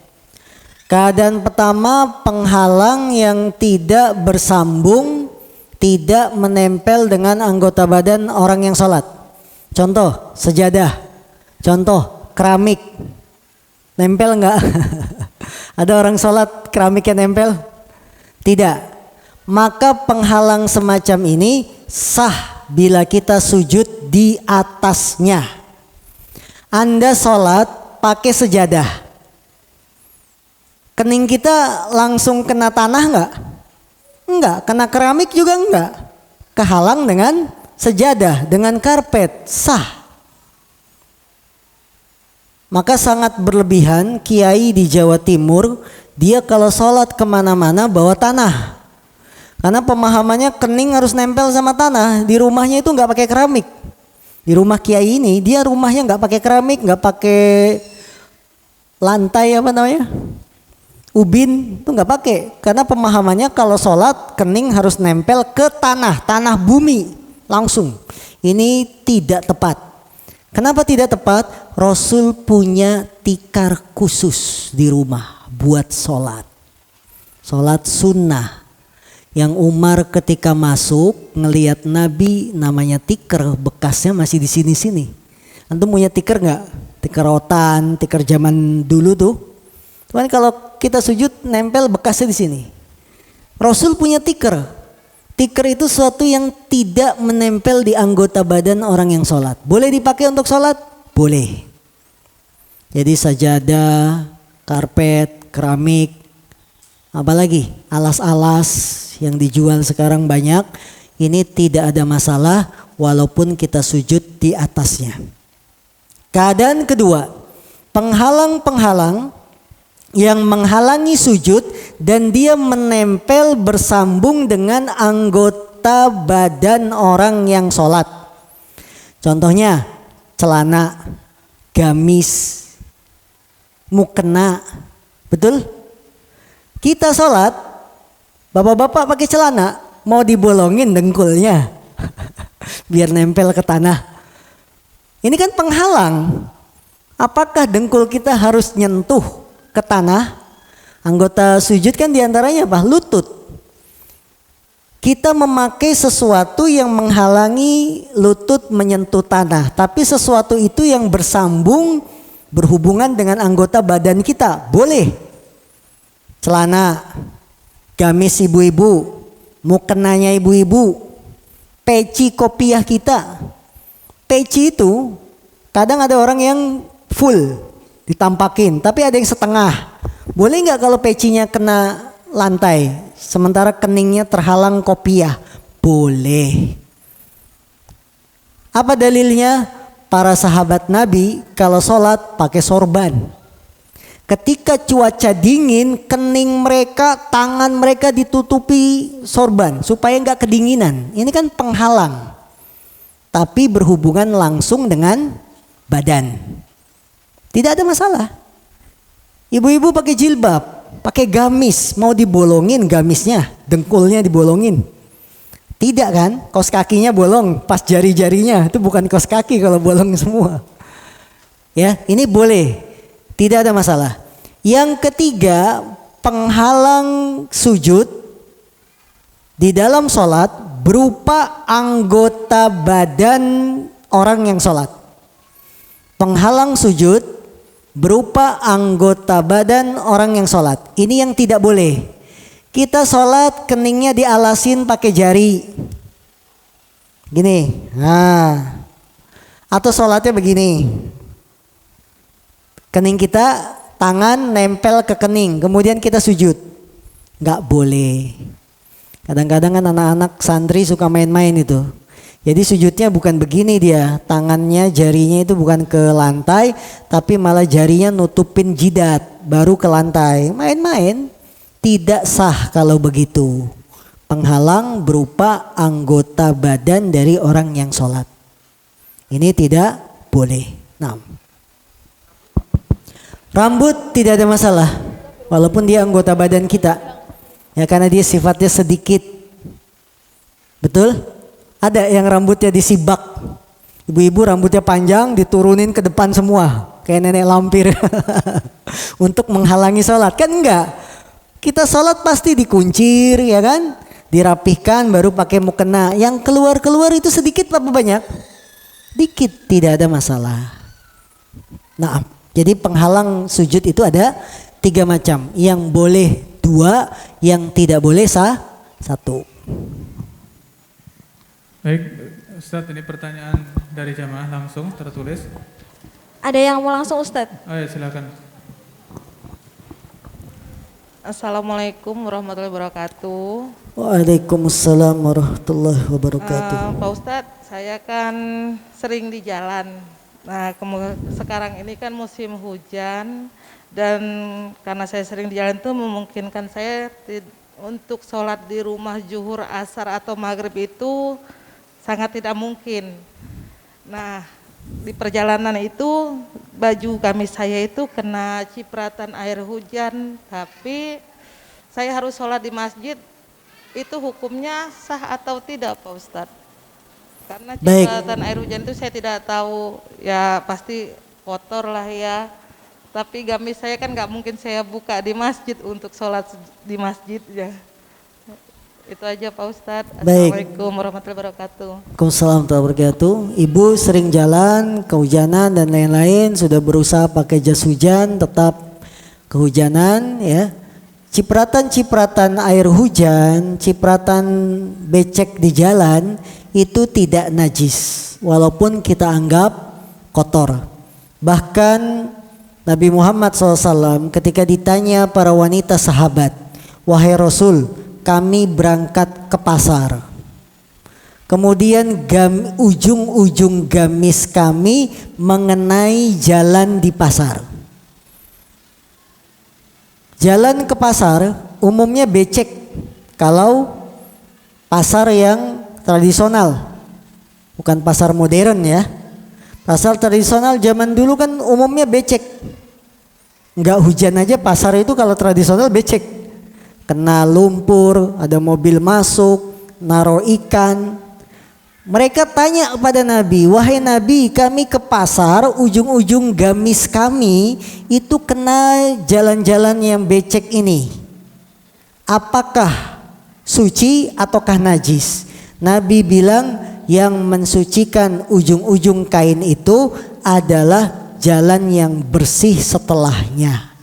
Keadaan pertama, penghalang yang tidak bersambung, tidak menempel dengan anggota badan orang yang sholat. Contoh, sejadah. Contoh, keramik. Nempel enggak? Ada orang sholat keramiknya nempel? Tidak. Maka penghalang semacam ini sah bila kita sujud di atasnya. Anda sholat pakai sejadah. Kening kita langsung kena tanah enggak? Enggak, kena keramik juga enggak. Kehalang dengan sejadah, dengan karpet, sah. Maka sangat berlebihan kiai di Jawa Timur, dia kalau sholat kemana-mana bawa tanah. Karena pemahamannya kening harus nempel sama tanah. Di rumahnya itu enggak pakai keramik. Di rumah kiai ini dia rumahnya enggak pakai keramik, enggak pakai lantai apa namanya? Ubin itu nggak pakai, karena pemahamannya kalau sholat kening harus nempel ke tanah bumi langsung. Ini tidak tepat. Kenapa tidak tepat? Rasul punya tikar khusus di rumah buat sholat sunnah. Yang Umar ketika masuk ngelihat Nabi, namanya tikar, bekasnya masih di sini. Antum punya tikar nggak? Tikar rotan, tikar zaman dulu tuh. Cuman kalau kita sujud nempel bekasnya di sini. Rasul punya tikar. Tikar itu suatu yang tidak menempel di anggota badan orang yang sholat. Boleh dipakai untuk sholat? Boleh. Jadi sajadah, karpet, keramik, apalagi alas-alas yang dijual sekarang banyak. Ini tidak ada masalah walaupun kita sujud di atasnya. Keadaan kedua, penghalang-penghalang yang menghalangi sujud dan dia menempel bersambung dengan anggota badan orang yang sholat. Contohnya celana, gamis, mukena, betul? Kita sholat, bapak-bapak pakai celana, mau dibolongin dengkulnya biar nempel ke tanah. Ini kan penghalang. Apakah dengkul kita harus nyentuh ke tanah? Anggota sujud kan diantaranya apa? Lutut. Kita memakai sesuatu yang menghalangi lutut menyentuh tanah, tapi sesuatu itu yang bersambung, berhubungan dengan anggota badan kita, boleh. Celana, gamis ibu-ibu, mukenanya ibu-ibu, peci kopiah kita. Peci itu kadang ada orang yang full ditampakin, tapi ada yang setengah. Boleh nggak kalau pecinya kena lantai, sementara keningnya terhalang kopiah? Boleh. Apa dalilnya? Para sahabat Nabi kalau sholat pakai sorban. Ketika cuaca dingin, kening mereka, tangan mereka ditutupi sorban supaya nggak kedinginan. Ini kan penghalang, tapi berhubungan langsung dengan badan. Tidak ada masalah. Ibu-ibu pakai jilbab, pakai gamis, mau dibolongin gamisnya, dengkulnya dibolongin. Tidak kan? Kaos kakinya bolong pas jari-jarinya, itu bukan kaos kaki kalau bolong semua. Ya, ini boleh. Tidak ada masalah. Yang ketiga, penghalang sujud di dalam sholat berupa anggota badan orang yang sholat. Penghalang sujud berupa anggota badan orang yang sholat. Ini yang tidak boleh. Kita sholat keningnya dialasin pakai jari. Gini. Nah. Atau sholatnya begini. Kening kita, tangan nempel ke kening. Kemudian kita sujud. Nggak boleh. Kadang-kadang kan anak-anak santri suka main-main itu. Jadi sujudnya bukan begini dia, tangannya, jarinya itu bukan ke lantai, tapi malah jarinya nutupin jidat, baru ke lantai. Main-main, tidak sah kalau begitu. Penghalang berupa anggota badan dari orang yang sholat. Ini tidak boleh. Nah, rambut tidak ada masalah, walaupun dia anggota badan kita. Ya karena dia sifatnya sedikit. Betul? Ada yang rambutnya disibak. Ibu-ibu rambutnya panjang diturunin ke depan semua kayak nenek lampir untuk menghalangi sholat. Kan enggak. Kita sholat pasti dikuncir ya kan, dirapihkan baru pakai mukena. Yang keluar-keluar itu sedikit apa banyak? Dikit, tidak ada masalah. Nah, jadi penghalang sujud itu ada 3 macam. Yang boleh 2, yang tidak boleh 1. Baik, Ustadz, ini pertanyaan dari jamaah langsung tertulis. Ada yang mau langsung Ustadz? Oh ya, silakan. Assalamualaikum warahmatullahi wabarakatuh. Waalaikumsalam warahmatullahi wabarakatuh. Pak Ustadz, saya kan sering di jalan. Nah, sekarang ini kan musim hujan dan karena saya sering di jalan itu memungkinkan saya untuk sholat di rumah zuhur, asar atau maghrib itu sangat tidak mungkin. Nah, di perjalanan itu baju gamis saya itu kena cipratan air hujan, tapi saya harus sholat di masjid. Itu hukumnya sah atau tidak Pak Ustadz? Karena cipratan air hujan itu saya tidak tahu, ya pasti kotor lah ya. Tapi gamis saya kan nggak mungkin saya buka di masjid untuk sholat di masjid ya. Itu aja Pak Ustadz. Assalamualaikum warahmatullahi wabarakatuh. Waalaikumsalam warahmatullahi wabarakatuh. Ibu sering jalan, kehujanan dan lain-lain, sudah berusaha pakai jas hujan, tetap kehujanan ya. Cipratan-cipratan air hujan, cipratan becek di jalan itu tidak najis, walaupun kita anggap kotor. Bahkan Nabi Muhammad SAW ketika ditanya para wanita sahabat, wahai Rasul, kami berangkat ke pasar. Kemudian ujung-ujung gamis kami mengenai jalan di pasar. Jalan ke pasar umumnya becek kalau pasar yang tradisional, bukan pasar modern ya. Pasar tradisional zaman dulu kan umumnya becek. Enggak hujan aja pasar itu kalau tradisional becek. Kena lumpur, ada mobil masuk, naruh ikan. Mereka tanya kepada Nabi, wahai Nabi, kami ke pasar, ujung-ujung gamis kami itu kena jalan-jalan yang becek ini. Apakah suci ataukah najis? Nabi bilang yang mensucikan ujung-ujung kain itu adalah jalan yang bersih setelahnya.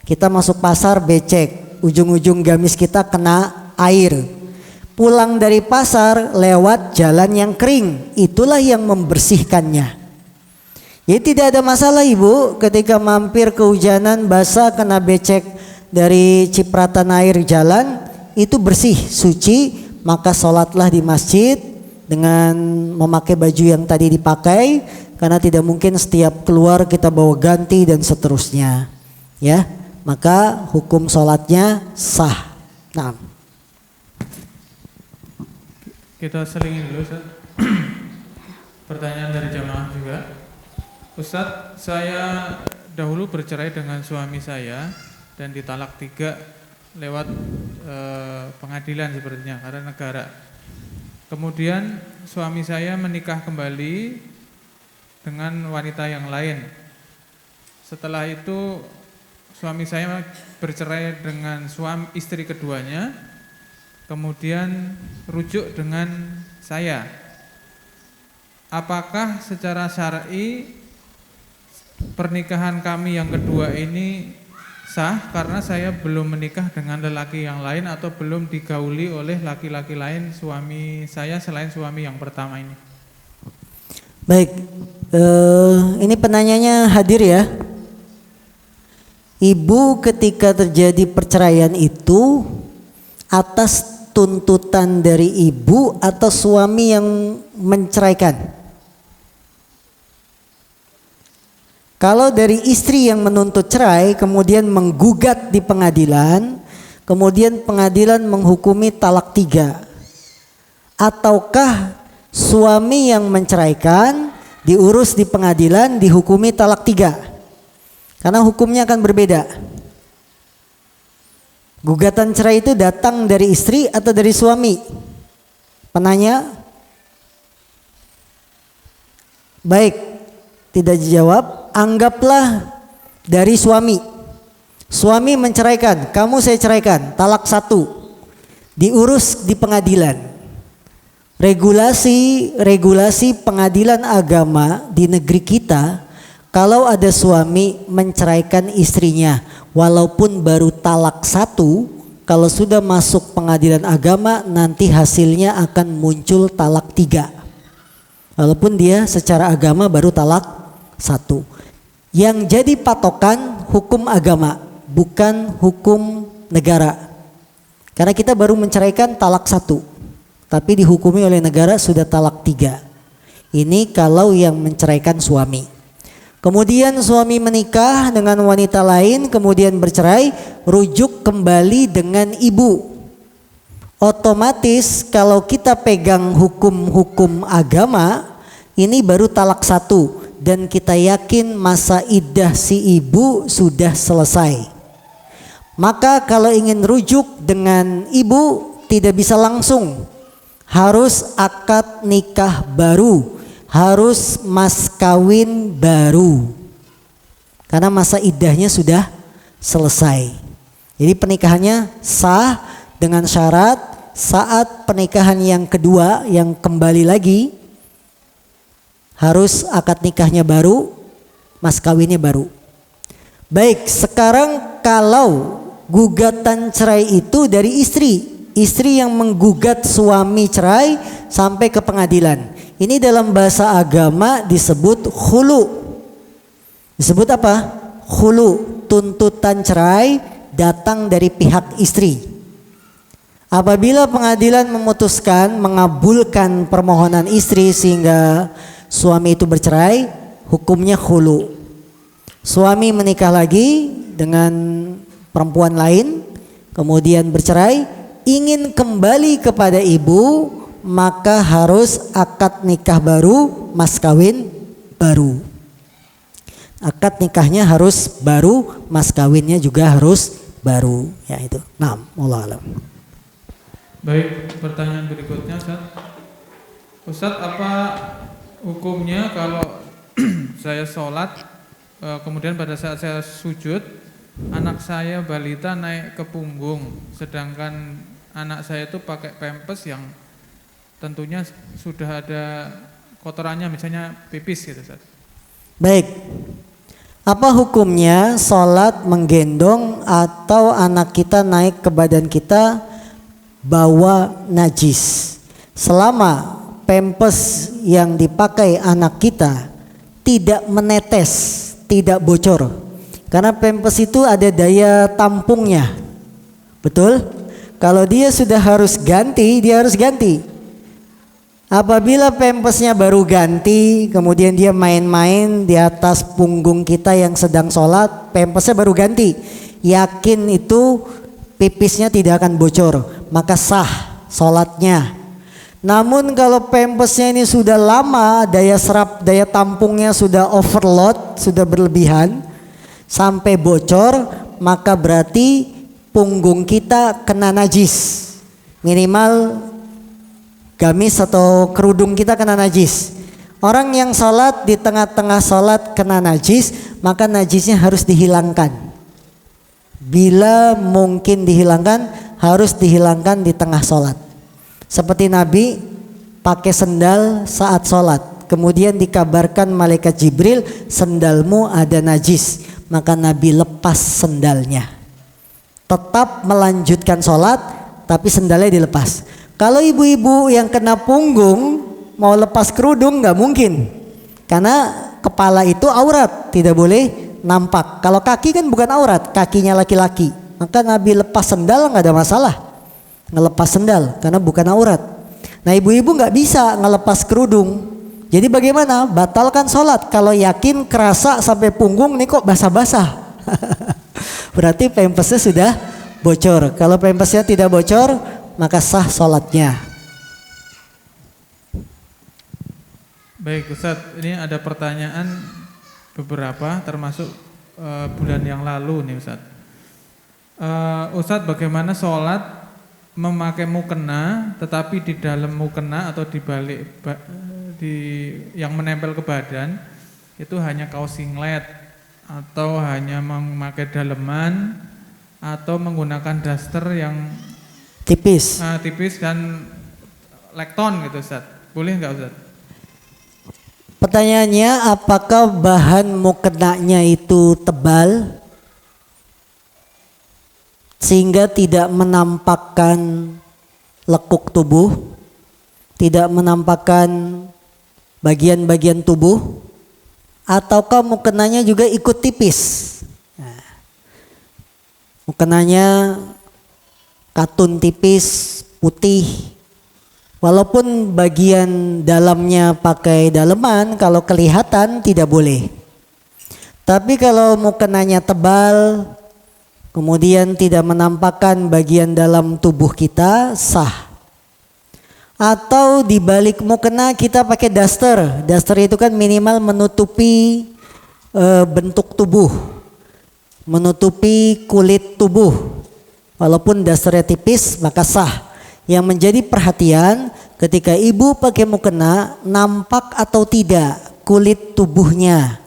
Kita masuk pasar becek, ujung-ujung gamis kita kena air. Pulang dari pasar lewat jalan yang kering, itulah yang membersihkannya. Jadi tidak ada masalah ibu ketika mampir kehujanan basah kena becek dari cipratan air jalan, itu bersih, suci, maka sholatlah di masjid dengan memakai baju yang tadi dipakai, karena tidak mungkin setiap keluar kita bawa ganti dan seterusnya ya, maka hukum sholatnya sah. Nah, kita selingin dulu Ustaz. Pertanyaan dari jamaah juga. Ustadz, saya dahulu bercerai dengan suami saya dan ditalak 3 lewat pengadilan sepertinya karena negara. Kemudian suami saya menikah kembali dengan wanita yang lain. Setelah itu suami saya bercerai dengan istri keduanya, kemudian rujuk dengan saya. Apakah secara syar'i pernikahan kami yang kedua ini sah karena saya belum menikah dengan lelaki yang lain atau belum digauli oleh laki-laki lain suami saya selain suami yang pertama ini? Baik, ini penanyanya hadir ya. Ibu ketika terjadi perceraian itu atas tuntutan dari ibu atau suami yang menceraikan? Kalau dari istri yang menuntut cerai kemudian menggugat di pengadilan, kemudian pengadilan menghukumi talak 3, ataukah suami yang menceraikan diurus di pengadilan dihukumi talak 3? Karena hukumnya akan berbeda. Gugatan cerai itu datang dari istri atau dari suami? Penanya? Baik, tidak dijawab. Anggaplah dari suami. Suami menceraikan, kamu saya ceraikan, talak 1. Diurus di pengadilan. Regulasi pengadilan agama di negeri kita, kalau ada suami menceraikan istrinya walaupun baru talak 1, kalau sudah masuk pengadilan agama nanti hasilnya akan muncul talak 3. Walaupun dia secara agama baru talak 1. Yang jadi patokan hukum agama, bukan hukum negara. Karena kita baru menceraikan talak 1, tapi dihukumi oleh negara sudah talak 3. Ini kalau yang menceraikan suami. Kemudian suami menikah dengan wanita lain, kemudian bercerai, rujuk kembali dengan ibu. Otomatis kalau kita pegang hukum-hukum agama, ini baru talak 1 dan kita yakin masa iddah si ibu sudah selesai. Maka kalau ingin rujuk dengan ibu tidak bisa langsung, harus akad nikah baru, harus mas kawin baru, karena masa iddahnya sudah selesai. Jadi pernikahannya sah dengan syarat saat pernikahan yang kedua yang kembali lagi harus akad nikahnya baru, mas kawinnya baru. Baik, sekarang kalau gugatan cerai itu dari istri yang menggugat suami cerai sampai ke pengadilan. Ini dalam bahasa agama disebut khulu. Disebut apa? Khulu, tuntutan cerai datang dari pihak istri. Apabila pengadilan memutuskan mengabulkan permohonan istri sehingga suami itu bercerai, hukumnya khulu. Suami menikah lagi dengan perempuan lain, kemudian bercerai, ingin kembali kepada ibu, maka harus akad nikah baru, mas kawin baru. Akad nikahnya harus baru, mas kawinnya juga harus baru. Ya itu. Nah, wallahu alam. Baik, pertanyaan berikutnya Ustaz. Ustaz, apa hukumnya kalau saya sholat, kemudian pada saat saya sujud, anak saya balita naik ke punggung, sedangkan anak saya itu pakai pampers yang tentunya sudah ada kotorannya, misalnya pipis gitu Ustaz. Baik, apa hukumnya sholat menggendong atau anak kita naik ke badan kita bawa najis? Selama pampers yang dipakai anak kita tidak menetes, tidak bocor. Karena pampers itu ada daya tampungnya. Betul? Kalau dia sudah harus ganti, dia harus ganti. Apabila pampersnya baru ganti, kemudian dia main-main di atas punggung kita yang sedang sholat, pampersnya baru ganti, yakin itu pipisnya tidak akan bocor, maka sah sholatnya. Namun kalau pampersnya ini sudah lama, daya serap, daya tampungnya sudah overload, sudah berlebihan sampai bocor, maka berarti punggung kita kena najis. Minimal gamis atau kerudung kita kena najis. Orang yang sholat di tengah-tengah sholat kena najis, maka najisnya harus dihilangkan. Bila mungkin dihilangkan, harus dihilangkan di tengah sholat. Seperti Nabi pakai sendal saat sholat, kemudian dikabarkan malaikat Jibril, sendalmu ada najis, maka Nabi lepas sendalnya. Tetap melanjutkan sholat, tapi sendalnya dilepas. Kalau ibu-ibu yang kena punggung mau lepas kerudung nggak mungkin, karena kepala itu aurat, tidak boleh nampak. Kalau kaki kan bukan aurat, kakinya laki-laki, maka Nabi lepas sendal nggak ada masalah, ngelepas sendal karena bukan aurat. Nah ibu-ibu nggak bisa ngelepas kerudung, jadi bagaimana? Batalkan sholat. Kalau yakin kerasa sampai punggung nih kok basah-basah, berarti pampersnya sudah bocor. Kalau pampersnya tidak bocor, maka sah sholatnya. Baik Ustadz, ini ada pertanyaan beberapa termasuk bulan yang lalu nih Ustadz. Ustadz, bagaimana sholat memakai mukena tetapi di dalam mukena atau di balik yang menempel ke badan itu hanya kaos singlet atau hanya memakai daleman atau menggunakan daster yang tipis. Tipis dan lekton gitu Ustaz. Boleh enggak Ustaz? Pertanyaannya, apakah bahan mukenanya itu tebal sehingga tidak menampakkan lekuk tubuh, tidak menampakkan bagian-bagian tubuh, ataukah mukenanya juga ikut tipis? Nah, mukenanya katun tipis, putih, walaupun bagian dalamnya pakai daleman, kalau kelihatan tidak boleh. Tapi kalau mukenanya tebal, kemudian tidak menampakkan bagian dalam tubuh kita, sah. Atau di balik mukena kita pakai daster. Daster itu kan minimal menutupi bentuk tubuh, menutupi kulit tubuh. Walaupun dasternya tipis maka sah. Yang menjadi perhatian ketika ibu pakai mukena, nampak atau tidak kulit tubuhnya,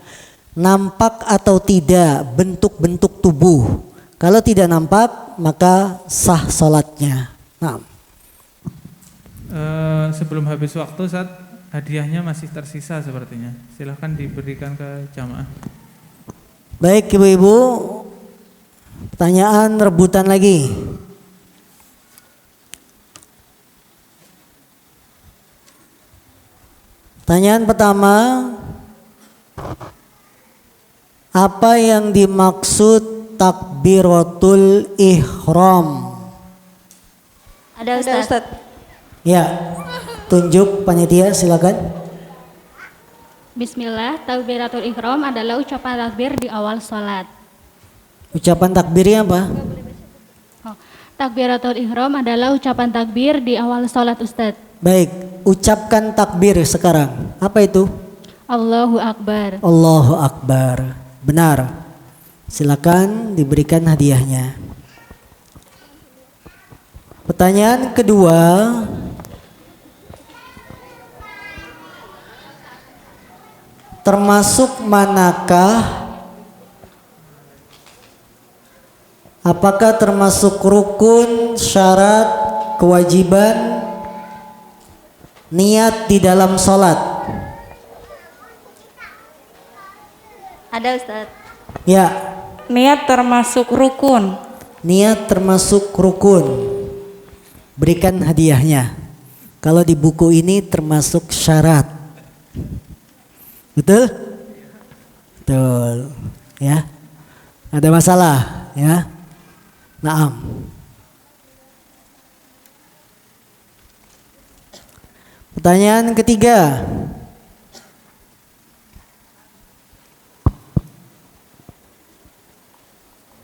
nampak atau tidak bentuk-bentuk tubuh. Kalau tidak nampak maka sah sholatnya. Nah. Sebelum habis waktu Ustaz, hadiahnya masih tersisa sepertinya. Silahkan diberikan ke jamaah. Baik ibu-ibu, pertanyaan rebutan lagi. Pertanyaan pertama, apa yang dimaksud takbiratul ihram? Ada Ustaz. Ya, tunjuk panitia silakan. Bismillah, takbiratul ihram adalah ucapan takbir di awal sholat. Ucapan takbirnya apa? Takbiratul ihram adalah ucapan takbir di awal sholat Ustaz. Baik, ucapkan takbir sekarang. Apa itu? Allahu Akbar. Allahu Akbar. Benar. Silakan diberikan hadiahnya. Pertanyaan kedua, termasuk manakah, apakah termasuk rukun, syarat, kewajiban niat di dalam sholat? Ada Ustaz. Ya. Niat termasuk rukun. Niat termasuk rukun. Berikan hadiahnya. Kalau di buku ini termasuk syarat. Betul? Betul. Ya. Ada masalah, ya? Naam. Pertanyaan ketiga.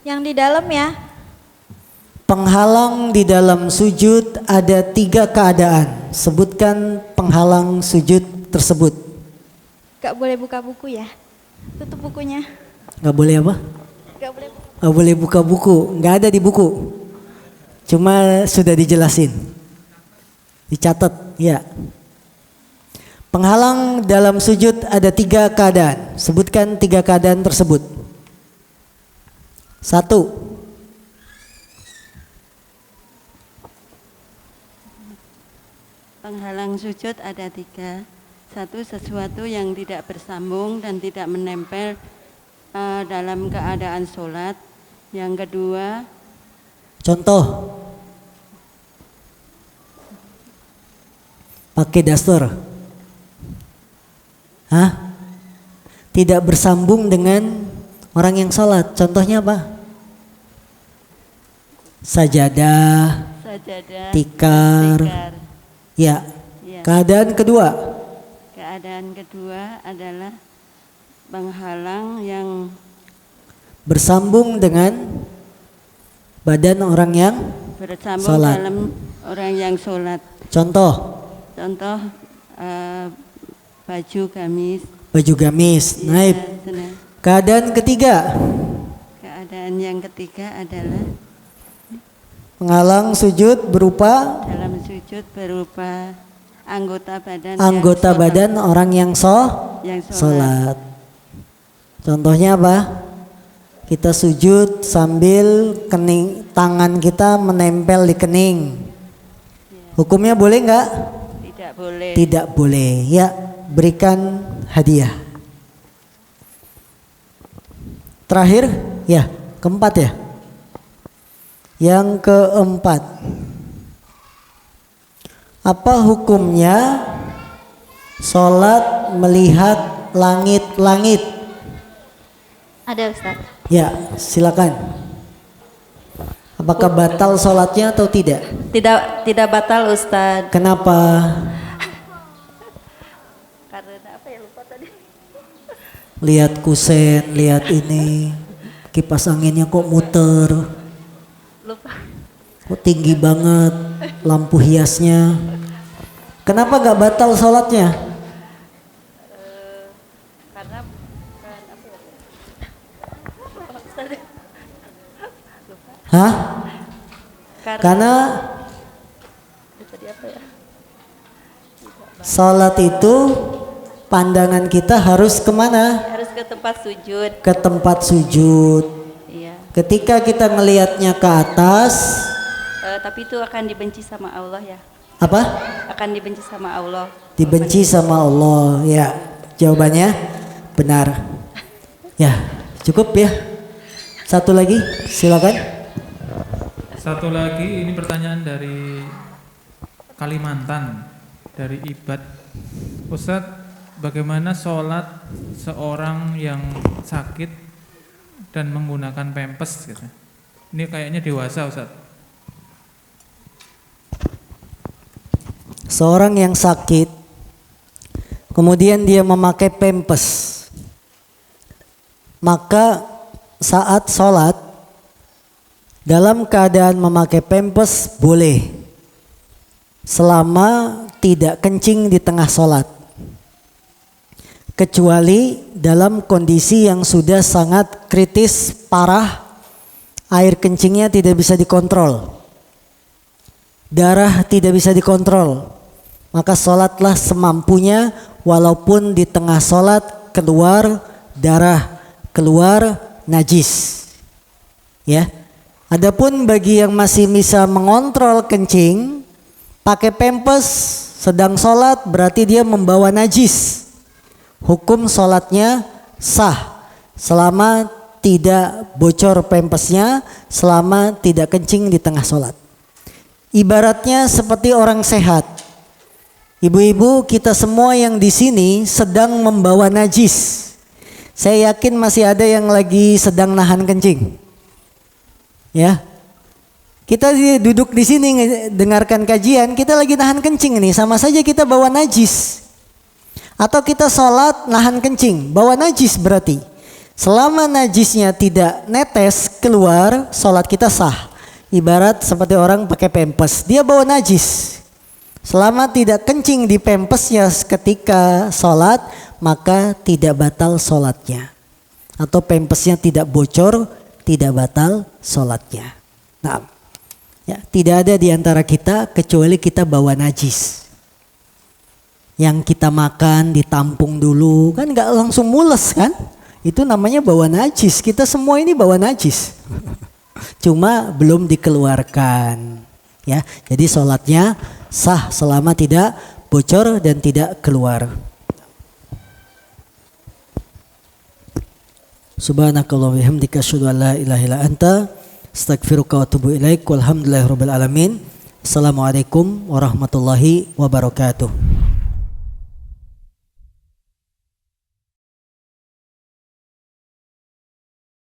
Yang di dalam ya. Penghalang di dalam sujud ada 3 keadaan. Sebutkan penghalang sujud tersebut. Gak boleh buka buku ya. Tutup bukunya. Gak boleh apa? Gak boleh. Gak boleh buka buku. Gak ada di buku. Cuma sudah dijelasin. Dicatat, ya. Penghalang dalam sujud ada 3 keadaan. Sebutkan 3 keadaan tersebut. 1. Penghalang sujud ada 3. 1, sesuatu yang tidak bersambung dan tidak menempel dalam keadaan sholat. Yang kedua, contoh, pakai daster. Hah? Tidak bersambung dengan orang yang sholat. Contohnya apa? Sajadah, tikar. Ya. Keadaan kedua. Keadaan kedua adalah penghalang yang bersambung dengan badan orang yang bersambung sholat. dalam orang yang sholat. Contoh. Contoh baju gamis. Baju gamis. Naib. Keadaan ketiga. Keadaan yang ketiga adalah penghalang sujud berupa dalam sujud berupa anggota badan orang yang sholat. Contohnya apa? Kita sujud sambil tangan kita menempel di kening. Hukumnya boleh nggak? Tidak boleh. Tidak boleh. Ya, berikan hadiah. Terakhir, ya, keempat ya. Yang keempat, apa hukumnya sholat melihat langit-langit? Ada Ustaz. Ya, silakan. Apakah batal sholatnya atau tidak? Tidak batal Ustaz. Kenapa? Karena apa ya, lupa tadi. Lihat kusen, lihat ini, kipas anginnya kok muter. Lupa. Kok tinggi banget lampu hiasnya. Kenapa gak batal sholatnya? Karena apa ya? Hah? Karena tadi apa ya? sholat itu pandangan kita harus kemana? Harus ke tempat sujud. Ke tempat sujud. Iya. Ketika kita ngelihatnya ke atas, tapi itu akan dibenci sama Allah ya. apa? Akan dibenci sama Allah. Dibenci sama Allah. Ya, jawabannya benar. Ya, cukup ya. Satu lagi, silakan. Satu lagi, ini pertanyaan dari Kalimantan, dari Ibad. Ustadz, bagaimana sholat seorang yang sakit dan menggunakan pempes? Gitu. Ini kayaknya dewasa, Ustadz. Seorang yang sakit, kemudian dia memakai pempes, maka saat sholat dalam keadaan memakai pempes boleh, selama tidak kencing di tengah sholat, kecuali dalam kondisi yang sudah sangat kritis, parah, air kencingnya tidak bisa dikontrol, darah tidak bisa dikontrol, maka sholatlah semampunya, walaupun di tengah sholat keluar darah, keluar najis. Ya, adapun bagi yang masih bisa mengontrol kencing, pakai pempes sedang sholat berarti dia membawa najis. Hukum sholatnya sah selama tidak bocor pempesnya, selama tidak kencing di tengah sholat. Ibaratnya seperti orang sehat. Ibu-ibu, kita semua yang di sini sedang membawa najis. Saya yakin masih ada yang lagi sedang nahan kencing. Ya. Kita duduk di sini dengarkan kajian, kita lagi nahan kencing nih, sama saja kita bawa najis. Atau kita sholat nahan kencing, bawa najis berarti. Selama najisnya tidak netes keluar, sholat kita sah. Ibarat seperti orang pakai pempes, dia bawa najis. Selama tidak kencing di pempesnya ketika sholat, maka tidak batal sholatnya. Atau pempesnya tidak bocor, tidak batal sholatnya. Nah, ya, tidak ada di antara kita kecuali kita bawa najis. Yang kita makan ditampung dulu, kan gak langsung mules kan? Itu namanya bawa najis. Kita semua ini bawa najis. Cuma belum dikeluarkan. Ya, jadi sholatnya sah selama tidak bocor dan tidak keluar. Subhanakallah wa bihamdika asyhadu an la ilaha illa anta astaghfiruka wa atubu ilaik. Walhamdulillahirabbil alamin. Assalamualaikum warahmatullahi wabarakatuh.